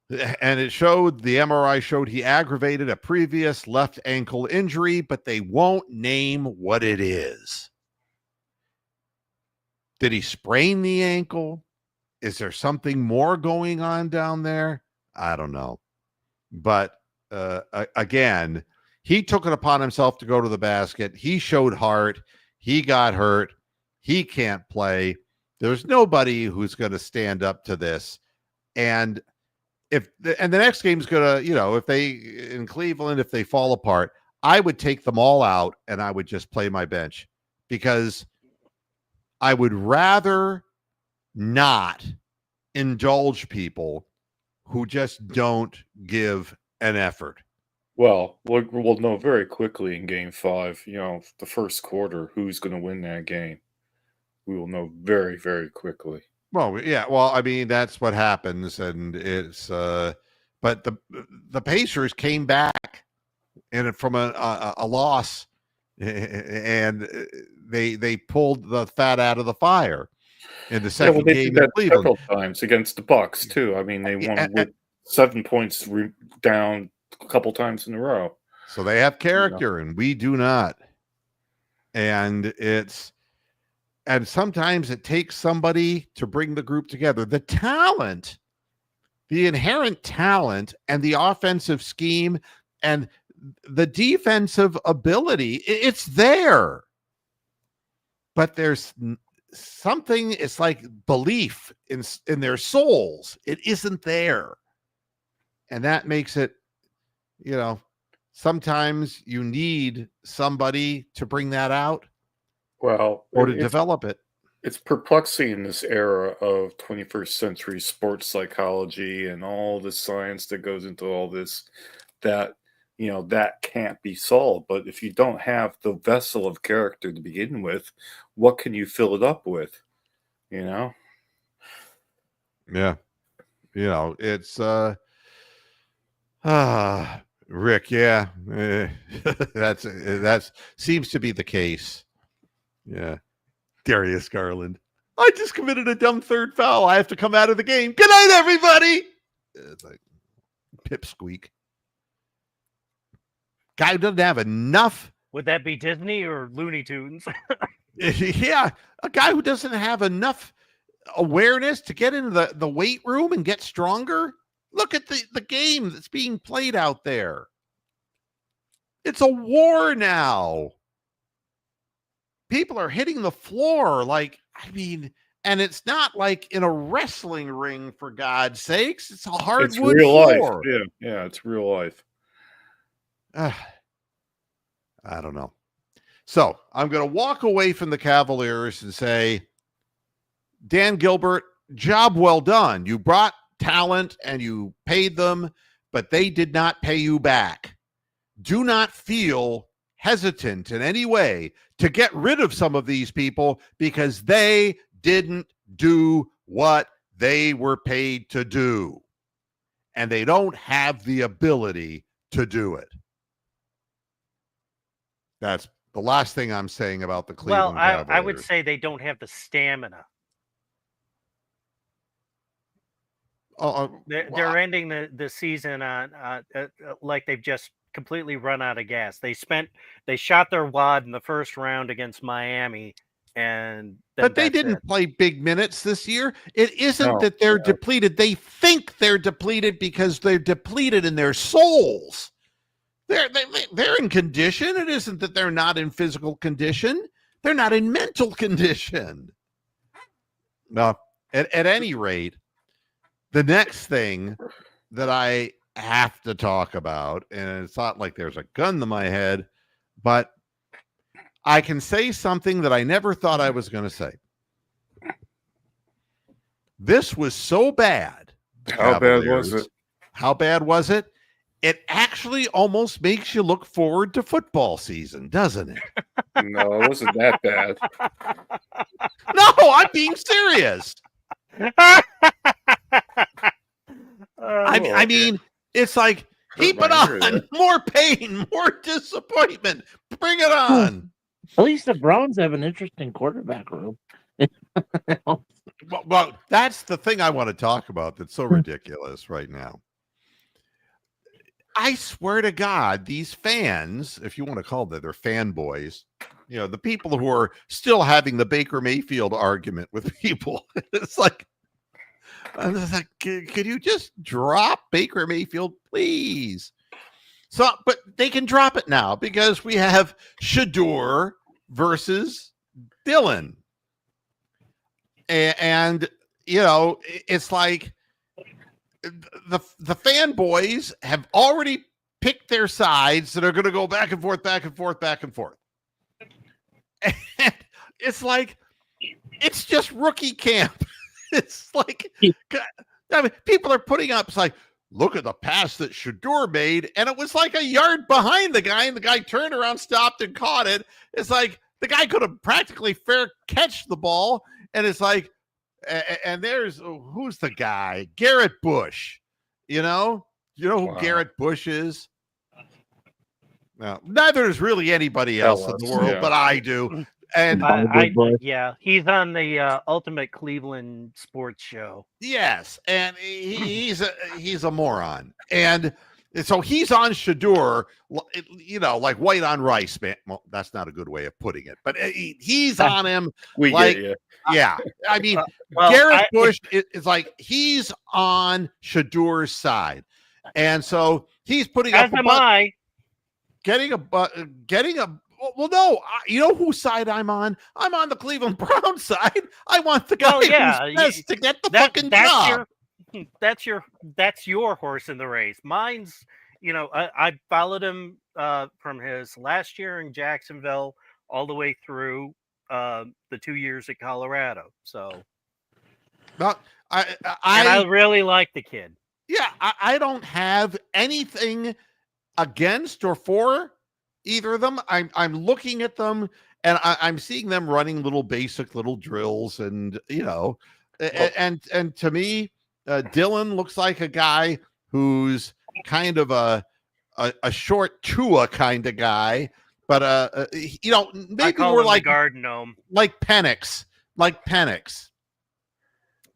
it showed, the MRI showed he aggravated a previous left ankle injury, but they won't name what it is. Did he sprain the ankle? Is there something more going on down there? I don't know. But again, he took it upon himself to go to the basket. He showed heart. He got hurt. He can't play. There's nobody who's going to stand up to this. And the next game's going to, if they in Cleveland, if they fall apart, I would take them all out and I would just play my bench because I would rather not indulge people who just don't give an effort. Well, we'll know very quickly in Game 5, the first quarter, who's going to win that game. We will know very, very quickly. Well, yeah. Well, I mean, that's what happens, and it's. But the Pacers came back from a loss, and they pulled the fat out of the fire in the second they game did in that Cleveland. several times against the Bucks too. I mean, they won with 7 points down a couple times in a row. So they have character, and we do not. And sometimes it takes somebody to bring the group together. The talent, the inherent talent, and the offensive scheme, and the defensive ability, it's there. But there's something, it's like belief in their souls. It isn't there. And that makes it, sometimes you need somebody to bring that out. Well, or to develop it. It's perplexing in this era of 21st century sports psychology and all the science that goes into all this that, that can't be solved. But if you don't have the vessel of character to begin with, what can you fill it up with? Yeah. It's, Rick. Yeah. That's seems to be the case. Yeah. Darius Garland. I just committed a dumb third foul. I have to come out of the game. Good night, everybody. It's like pipsqueak. Guy who doesn't have enough. Would that be Disney or Looney Tunes? Yeah. A guy who doesn't have enough awareness to get into the weight room and get stronger. Look at the game that's being played out there. It's a war now. People are hitting the floor. And it's not like in a wrestling ring, for God's sakes. It's a hardwood It's real floor. life. Yeah, it's real life. I don't know. So I'm going to walk away from the Cavaliers and say, Dan Gilbert, job well done. You brought talent and you paid them, but they did not pay you back. Do not feel hesitant in any way to get rid of some of these people because they didn't do what they were paid to do. And they don't have the ability to do it. That's the last thing I'm saying about the Cleveland Cavaliers. I would say they don't have the stamina. They're ending the season on like they've just completely run out of gas. They shot their wad in the first round against Miami, but they didn't play big minutes this year. It isn't that they're depleted. They think they're depleted because they're depleted in their souls. They're in condition. It isn't that they're not in physical condition. They're not in mental condition. No, at any rate, the next thing that I have to talk about, and it's not like there's a gun to my head, but I can say something that I never thought I was going to say. This was so bad. How bad was it? How bad was it? It actually almost makes you look forward to football season, doesn't it? No, it wasn't that bad. No, I'm being serious. I mean, it's like, keep it on. More pain, more disappointment. Bring it on. At least the Browns have an interesting quarterback room. Well, that's the thing I want to talk about that's so ridiculous right now. I swear to God, these fans, if you want to call them, they're fanboys, the people who are still having the Baker Mayfield argument with people. It's like, could you just drop Baker Mayfield, please? So, but they can drop it now because we have Shador versus Dylan. And it's like the fanboys have already picked their sides that are going to go back and forth, back and forth, back and forth. And it's like, it's just rookie camp. It's like, I mean, people are putting up, it's like, look at the pass that Shador made, and it was like a yard behind the guy, and the guy turned around, stopped, and caught it. It's like the guy could have practically fair catch the ball, and it's like, and there's who's the guy? Garrett Bush. You know who Garrett Bush is? No, neither is really anybody else in the world, but I do. And he's on the Ultimate Cleveland Sports Show. Yes, and he's a moron, and so he's on Shador, like white on rice, man. Well, that's not a good way of putting it, but he's on him. We get you. Yeah, I mean, Garrett Bush is like he's on Shador's side, and so he's putting up. Getting a. Well, no, you know whose side I'm on? I'm on the Cleveland Browns side. I want the guy who's best to get the fucking job. That's your horse in the race. Mine's, I followed him from his last year in Jacksonville all the way through the 2 years at Colorado. So, I really like the kid. Yeah, I don't have anything against or for either of them. I'm looking at them and I'm seeing them running basic little drills, and and to me, Dylan looks like a guy who's kind of a short Tua kind of guy, but maybe more like garden gnome, like Penix.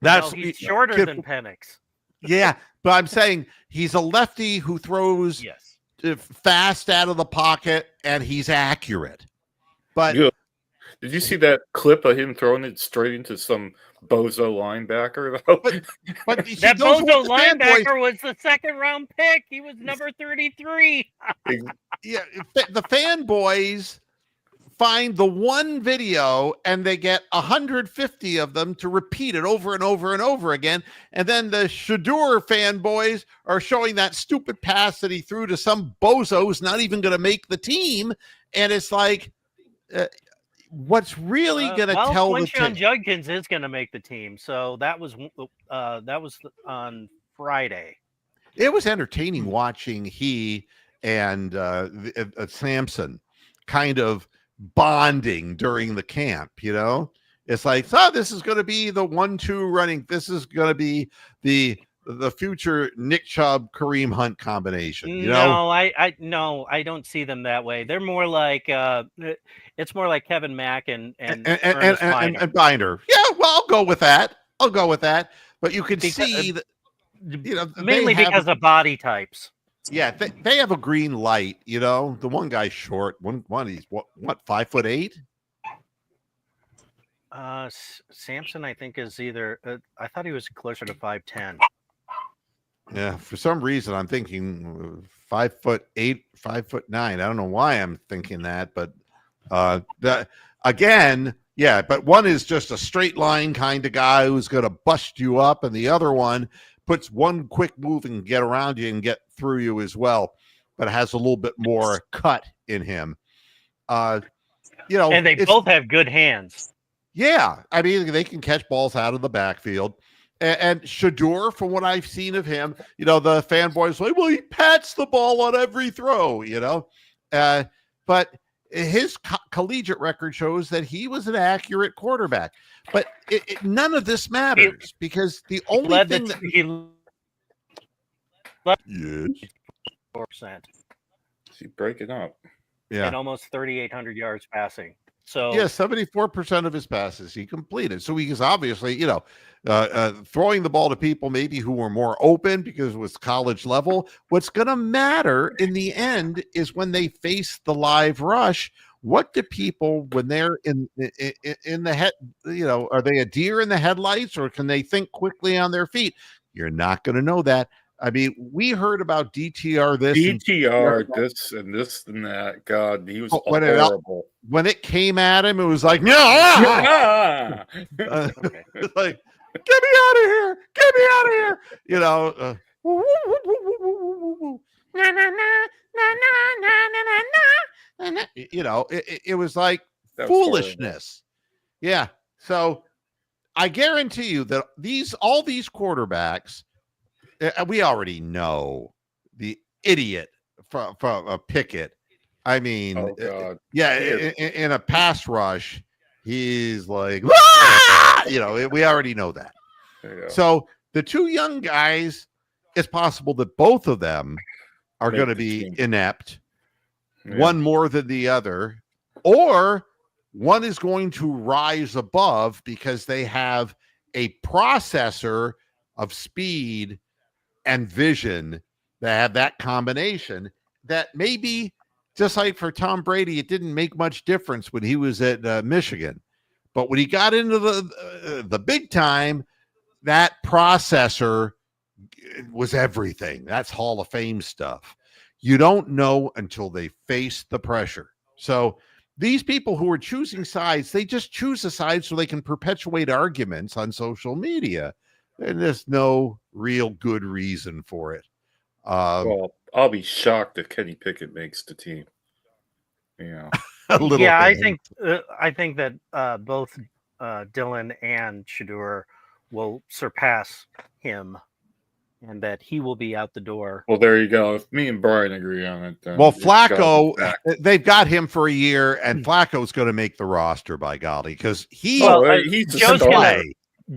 That's he's shorter than Penix. Yeah, but I'm saying he's a lefty who throws fast out of the pocket, and he's accurate. But did you see that clip of him throwing it straight into some bozo linebacker though. But you see, That those bozo were the fanboys. linebacker was the second round pick. He was number 33. Yeah, the fanboys find the one video and they get 150 of them to repeat it over and over and over again. And then the Shador fanboys are showing that stupid pass that he threw to some bozo who's not even going to make the team. And it's like, what's really going to tell the Quinshon Judkins is going to make the team. So that was on Friday. It was entertaining watching he and Samson kind of bonding during the camp. It's like, this is going to be the 1-2 running. This is going to be the future Nick Chubb Kareem Hunt combination. No, I don't see them that way. They're more like it's more like Kevin Mack and Binder. Yeah, well, I'll go with that. But you can see that, mainly because of body types. Yeah, they have a green light. The one guy's short. One he's what 5'8". Samson, I think, is either. I thought he was closer to 5'10". Yeah, for some reason I'm thinking 5'8", 5'9". I don't know why I'm thinking that, but again, yeah. But one is just a straight line kind of guy who's going to bust you up, and the other one puts one quick move and get around you and get through you as well, but has a little bit more cut in him. And they both have good hands. Yeah, I mean, they can catch balls out of the backfield. And Shador, from what I've seen of him, the fanboys like, well, he pats the ball on every throw, but his collegiate record shows that he was an accurate quarterback. But none of this matters because the only thing that yes, 4%. She breaking up. Yeah, and almost 3,800 yards passing. So yeah, 74% of his passes he completed. So he is obviously, throwing the ball to people maybe who were more open because it was college level. What's going to matter in the end is when they face the live rush. What do people, when they're in the head, are they a deer in the headlights or can they think quickly on their feet? You're not going to know that. I mean, we heard about DTR this and that. God, he was horrible. When it came at him, it was like, no, it's like, get me out of here, get me out of here. It was like foolishness. Yeah. So I guarantee you that all these quarterbacks, we already know the idiot from Pickett. I mean, in a pass rush, he's like, we already know that. Yeah. So the two young guys, it's possible that both of them are going to be inept, one more than the other, or one is going to rise above because they have a processor of speed and vision that have that combination that maybe just like for Tom Brady, it didn't make much difference when he was at Michigan. But when he got into the big time, that processor was everything. That's Hall of Fame stuff. You don't know until they face the pressure. So these people who are choosing sides, they just choose a side so they can perpetuate arguments on social media. And there's no real good reason for it. Well, I'll be shocked if Kenny Pickett makes the team. I think that both Dylan and Shador will surpass him, and that he will be out the door. Well, there you go. If me and Brian agree on it, then well, Flacco, they've got him for a year, and Flacco's going to make the roster by golly because he's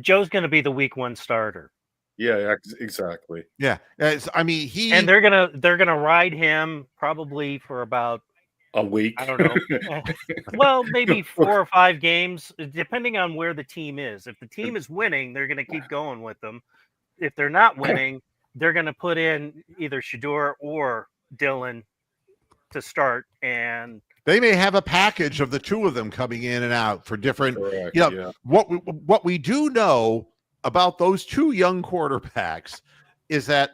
Joe's going to be the week 1 starter. Yeah, exactly. Yeah, I mean and they're gonna ride him probably for about a week. I don't know. Well, maybe 4 or 5 games, depending on where the team is. If the team is winning, they're gonna keep going with them. If they're not winning, they're gonna put in either Shador or Dylan to start, and They may have a package of the two of them coming in and out for different. Correct. You know, Yeah. what we do know about those two young quarterbacks is that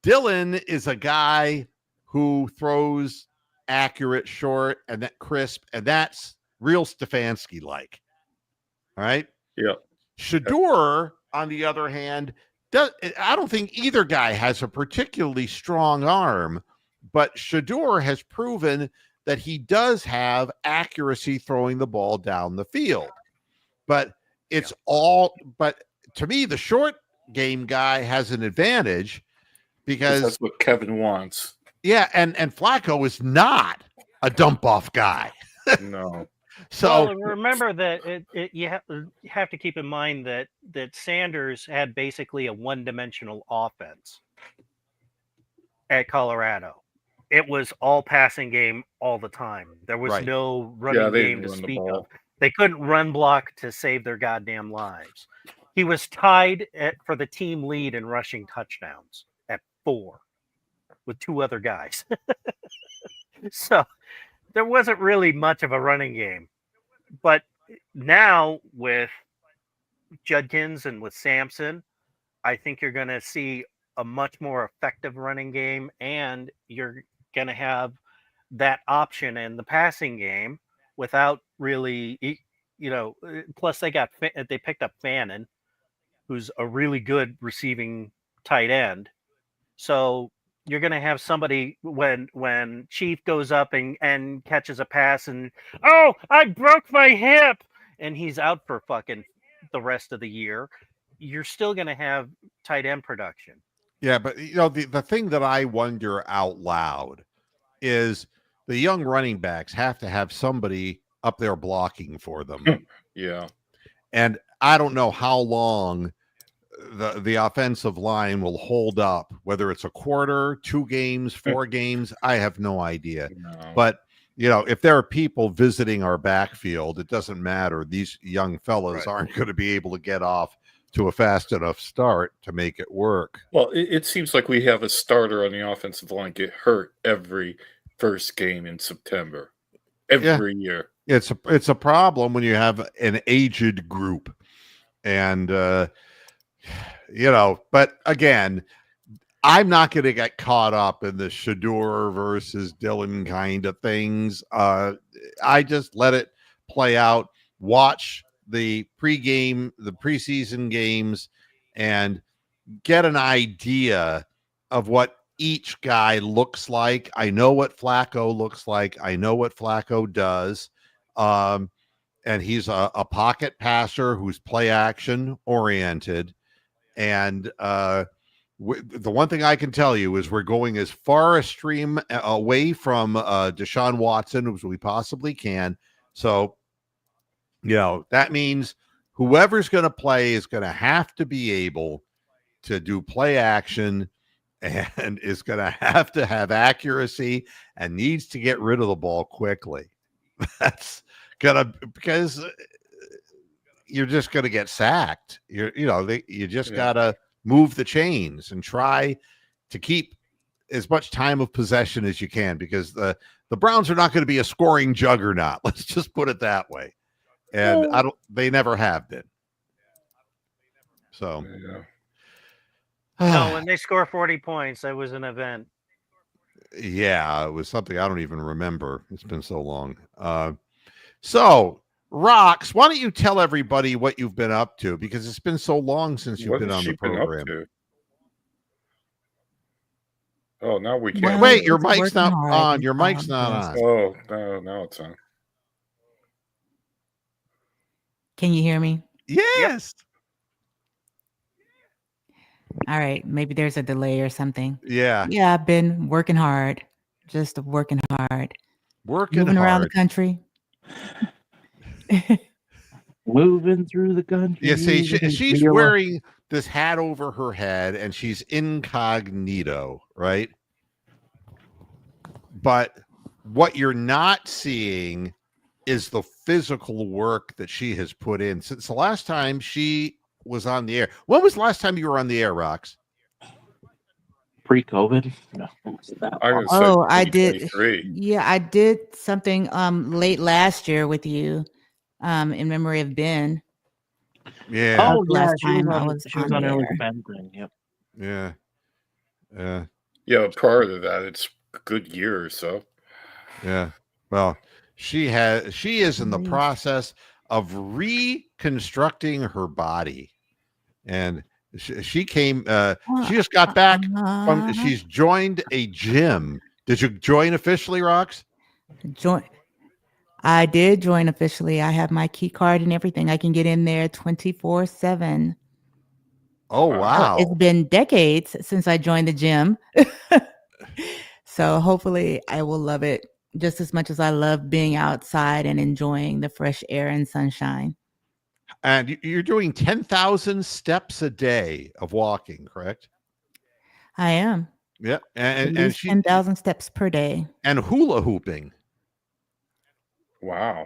Dylan is a guy who throws accurate, short, and that crisp, and that's real Stefanski like. All right. Yeah. Shador, on the other hand, I don't think either guy has a particularly strong arm, but Shador has proven that he does have accuracy throwing the ball down the field. But but to me, the short game guy has an advantage because that's what Kevin wants. Yeah, and Flacco is not a dump off guy. No. So well, remember that you have to keep in mind that Sanders had basically a one-dimensional offense at Colorado. It was all passing game all the time. There was no running game to speak of. They couldn't run block to save their goddamn lives. He was tied for the team lead in rushing touchdowns at 4 with 2 other guys. So there wasn't really much of a running game. But now with Judkins and with Sampson, I think you're going to see a much more effective running game, and you're going to have that option in the passing game without really, plus they picked up Fannin, who's a really good receiving tight end. So you're going to have somebody when Chief goes up and catches a pass and, oh, I broke my hip, and he's out for fucking the rest of the year. You're still going to have tight end production. Yeah, but the thing that I wonder out loud is the young running backs have to have somebody up there blocking for them. Yeah. And I don't know how long the offensive line will hold up, whether it's a quarter, 2 games, 4 games, I have no idea. No. But, if there are people visiting our backfield, it doesn't matter. These young fellas aren't going to be able to get off to a fast enough start to make it work. Well, it seems like we have a starter on the offensive line get hurt every first game in September. Every year. It's a problem when you have an aged group. And but again, I'm not going to get caught up in the Shador versus Dylan kind of things. I just let it play out, watch the preseason games, and get an idea of what each guy looks like. I know what Flacco looks like. I know what Flacco does. And he's a pocket passer who's play action oriented. And the one thing I can tell you is we're going as far away from Deshaun Watson as we possibly can. So, that means whoever's going to play is going to have to be able to do play action and is going to have accuracy and needs to get rid of the ball quickly. That's because you're just going to get sacked. You just got to move the chains and try to keep as much time of possession as you can, because the Browns are not going to be a scoring juggernaut. Let's just put it that way. And they never have been. So, no, when they score 40 points, that was an event. Yeah, it was something I don't even remember. It's been so long. So, Rox, why don't you tell everybody what you've been up to? Because it's been so long since you've been on the program. Oh, now we can't. Wait, your mic's not on. Your mic's not on. Oh, no, now it's on. Can you hear me? Yes. All right. Maybe there's a delay or something. Yeah. Yeah, I've been working hard. Just working hard. Moving around the country. Moving through the country. Yeah, see, she's wearing this hat over her head and she's incognito, right? But what you're not seeing is the physical work that she has put in since the last time she was on the air. When was the last time you were on the air, Rox? Pre-COVID? No. I'm gonna say Oh, I did. 2023. Yeah, I did something late last year with you in memory of Ben. Yeah. That was Oh the yeah, last time I was she was on on early there. Ben thing. Yep. Yeah. Yeah. Yeah, prior to that, it's a good year or so. Yeah. Well, she is in the Please. process of reconstructing her body. And she came she just got back from she's joined a gym. Did you join officially, Rox? I did join officially. I have my key card and everything. I can get in there 24/7. Oh Wow. It's wow. been decades since I joined the gym. So hopefully I will love it just as much as I love being outside and enjoying the fresh air and sunshine. And you're doing 10,000 steps a day of walking, correct? I am. Yep. At And least she 10,000 steps per day. and hula hooping. Wow.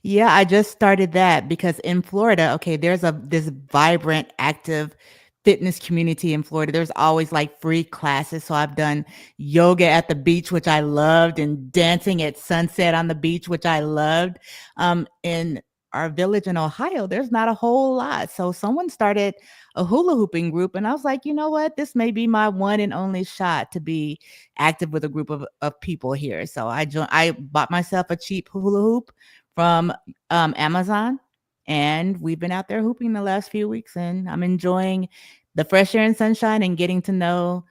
Yeah, I just started that because in Florida, okay, there's this vibrant, active fitness community in Florida. There's always like free classes. So I've done yoga at the beach, which I loved, and dancing at sunset on the beach, which I loved. In our village in Ohio, there's not a whole lot. So someone started a hula hooping group, and I was like, you know what? This may be my one and only shot to be active with a group of people here. So I bought myself a cheap hula hoop from Amazon, and we've been out there hooping the last few weeks, and I'm enjoying the fresh air and sunshine and getting to know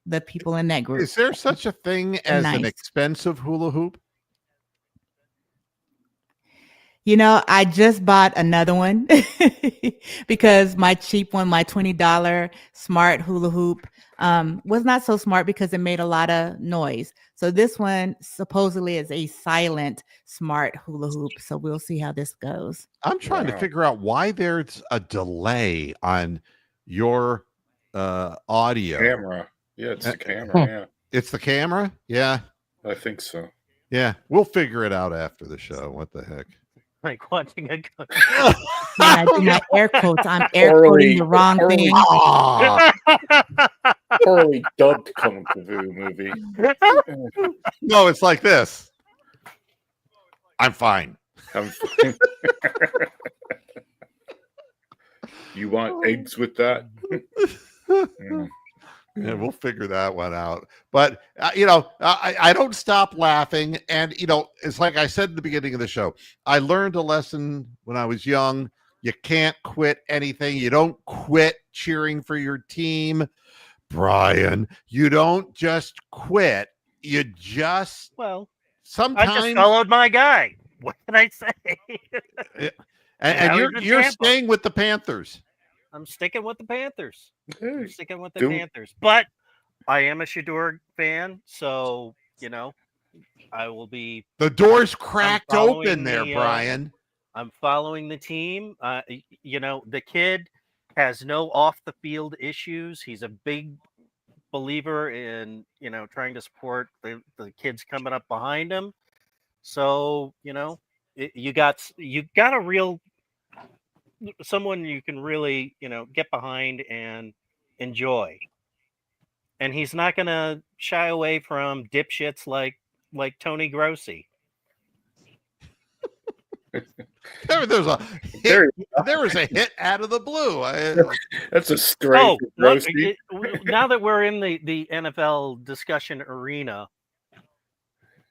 the people in that group. Is there such a thing They're as an nice. expensive hula hoop? You know, I just bought another one because my cheap one, my $20 smart hula hoop, was not so smart because it made a lot of noise. So this one supposedly is a silent smart hula hoop. So we'll see how this goes. I'm trying to Wow. figure out why there's a delay on your audio. Camera. Yeah, it's the camera. Yeah, It's the camera? Yeah. I think so. Yeah. We'll figure it out after the show. What the heck? Like watching a Yeah, I do my air quotes. I'm air Poorly- quoting the wrong poorly- thing. Ah, Poorly dubbed Kung Fu movie. no, it's like this. I'm fine. I'm fine. You want eggs with that? Mm. Yeah, we'll figure that one out. But I don't stop laughing, and it's like I said at the beginning of the show. I learned a lesson when I was young. You can't quit anything. You don't quit cheering for your team, Brian. You don't just quit. You just Well, I sometimes just followed my guy. What can I say? and Now you're he's in you're Tampa. staying with the Panthers. I'm sticking with the Panthers. Hey, I'm sticking with the do- Panthers. But I am a Shador fan, so I will be. The door's cracked following open there, the, Brian. I'm following the team. The kid has no off the field issues. He's a big believer in trying to support the kids coming up behind him. So you got a real someone you can really get behind and enjoy. And he's not going to shy away from dipshits like Tony Grossi. There's a hit. There was a hit out of the blue. That's a straight Oh, look, roasty. now that we're in the NFL discussion arena,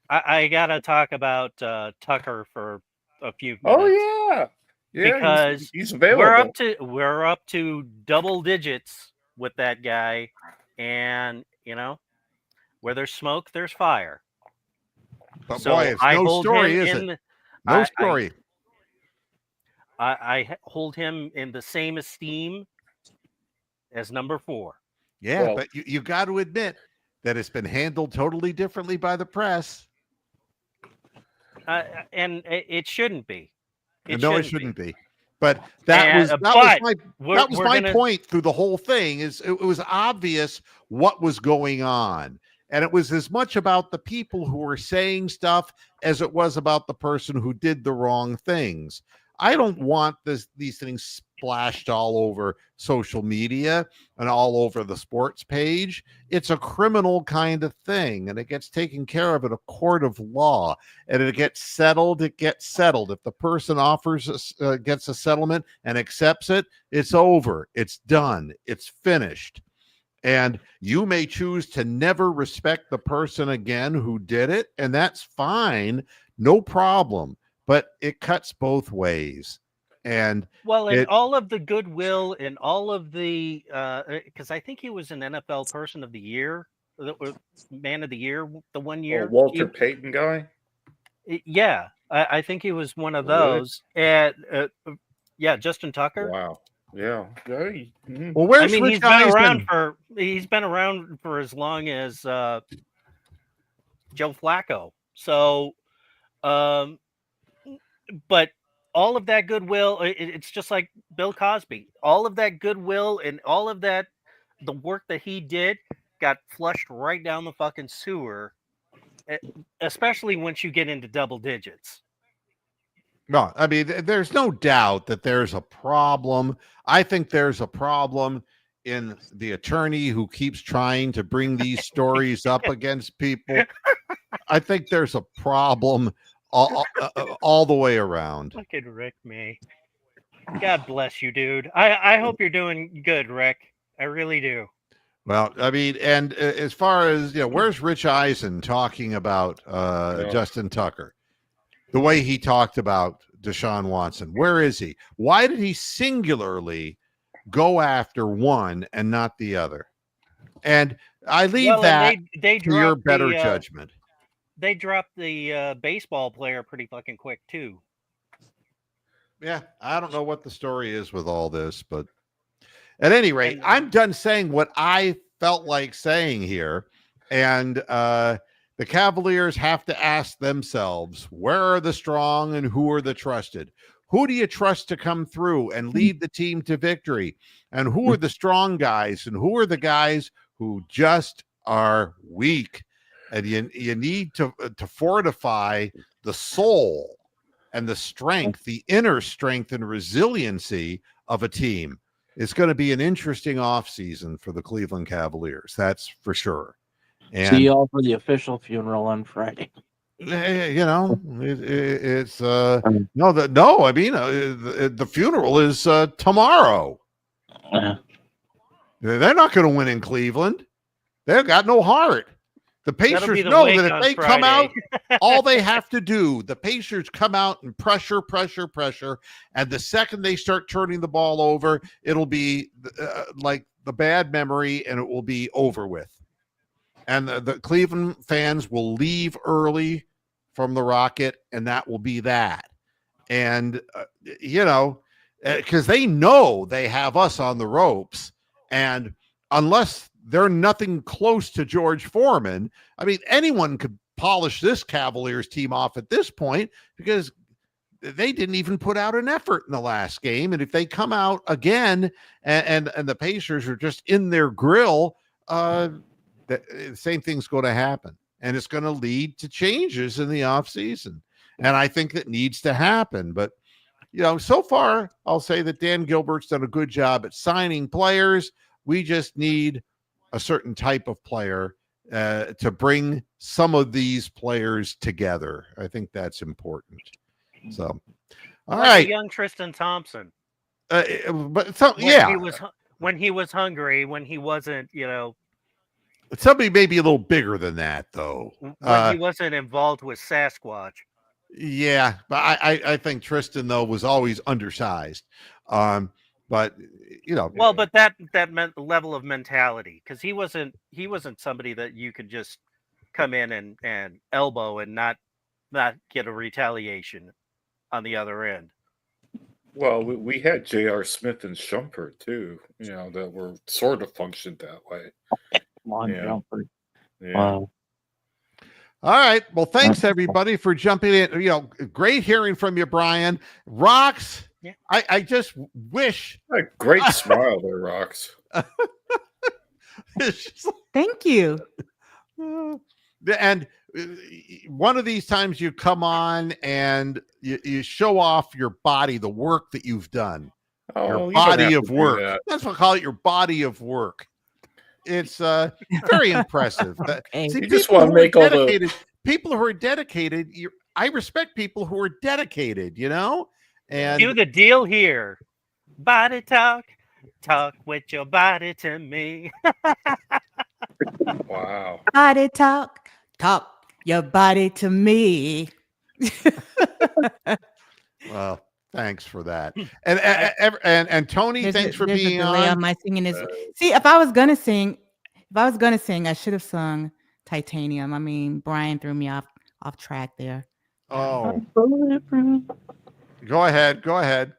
I got to talk about Tucker for a few minutes. Oh yeah, yeah. Because he's available. we're up to double digits with that guy, and where there's smoke, there's fire. But So boy, it's I no hold story, him is in it? No story. I hold him in the same esteem as number 4. Yeah, Well- but you got to admit that it's been handled totally differently by the press. And it shouldn't be. It shouldn't be. But that And- was but my point through the whole thing. Is it was obvious what was going on, and it was as much about the people who were saying stuff as it was about the person who did the wrong things. I don't want these things splashed all over social media and all over the sports page. It's a criminal kind of thing, and it gets taken care of in a court of law, and it gets settled. It gets settled. If the person gets a settlement and accepts it, it's over. It's done. It's finished. And you may choose to never respect the person again who did it, and that's fine, no problem. But it cuts both ways. And all of the goodwill and all of the because I think he was an NFL Person of the Year, Man of the Year, the one year. Walter Payton guy. Yeah, I think he was one of Really? those. And Justin Tucker. Wow. Yeah. Well, where's I mean, Rich Eisen? he's been around for as long as Joe Flacco. So, but all of that goodwill, it's just like Bill Cosby. All of that goodwill and all of that, the work that he did got flushed right down the fucking sewer, especially once you get into double digits. No, I mean, there's no doubt that there's a problem. I think there's a problem in the attorney who keeps trying to bring these stories up against people. I think there's a problem all the way around. Fucking Rick, me. God bless you, dude. I hope you're doing good, Rick. I really do. Well, I mean, and as far as, where's Rich Eisen talking about Justin Tucker? The way he talked about Deshaun Watson, where is he? Why did he singularly go after one and not the other? And I leave that they to your better judgment. They dropped the baseball player pretty fucking quick too. Yeah, I don't know what the story is with all this, but at any rate, I'm done saying what I felt like saying here. And the Cavaliers have to ask themselves, where are the strong and who are the trusted? Who do you trust to come through and lead the team to victory? And who are the strong guys and who are the guys who just are weak? And you need to fortify the soul and the strength, the inner strength and resiliency of a team. It's going to be an interesting offseason for the Cleveland Cavaliers. That's for sure. And see you all for the official funeral on Friday. It's no. I mean, the funeral is tomorrow. They're not going to win in Cleveland. They've got no heart. The Pacers know that if they come out, all they have to do, the Pacers come out and pressure, and the second they start turning the ball over, it'll be like the bad memory, and it will be over with. And the Cleveland fans will leave early from the Rocket, and that will be that. And, because they know they have us on the ropes, and unless they're nothing close to George Foreman, I mean, anyone could polish this Cavaliers team off at this point because they didn't even put out an effort in the last game. And if they come out again and the Pacers are just in their grill, the same thing's going to happen. And it's going to lead to changes in the offseason. And I think that needs to happen. But, so far, I'll say that Dan Gilbert's done a good job at signing players. We just need a certain type of player to bring some of these players together. I think that's important. So, all right. Young Tristan Thompson. But when he was hungry, when he wasn't, somebody maybe a little bigger than that, though. When he wasn't involved with Sasquatch. Yeah, but I think Tristan, though, was always undersized. But but that level of mentality, because he wasn't somebody that you could just come in and elbow and not get a retaliation on the other end. Well, we had J.R. Smith and Shumpert too, that were sort of functioned that way. Shumpert. Yeah. Wow. All right. Well, thanks everybody for jumping in. Great hearing from you, Brian. Rocks. Yeah. I just wish. A great smile there, Rocks. Thank you. And one of these times you come on and you show off your body, the work that you've done. Oh, Your you don't body have of to do work. that. That's what I call it, your body of work. It's very impressive. Okay. See, You just people wanna who are make all the- dedicated, people who are dedicated, I respect people who are dedicated, you know? And Do the deal here. Body talk. Talk with your body to me. Wow. Body talk. Talk your body to me. well, thanks for that. And Tony, thanks for there's being a delay on. my singing. See, if I was gonna sing, I should have sung Titanium. I mean, Brian threw me off track there. Oh, Bulletproof. go ahead.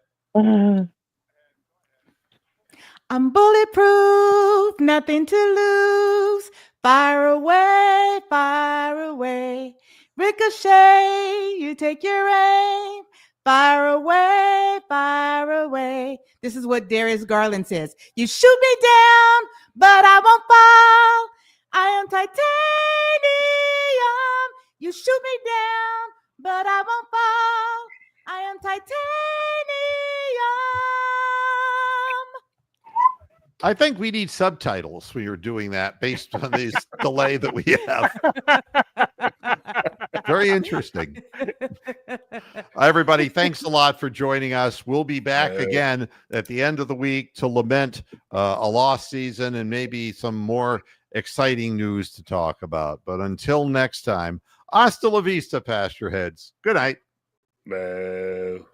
I'm bulletproof, nothing to lose. Fire away. Ricochet, you take your aim. Fire away. This is what Darius Garland says. You shoot me down, but I won't fall. I am titanium. You shoot me down, but I won't fall. I am titanium. I think we need subtitles when you're doing that based on this delay that we have. Very interesting. Everybody, thanks a lot for joining us. We'll be back again at the end of the week to lament a lost season and maybe some more exciting news to talk about. But until next time, hasta la vista, Pasture Heads. Good night. Boo.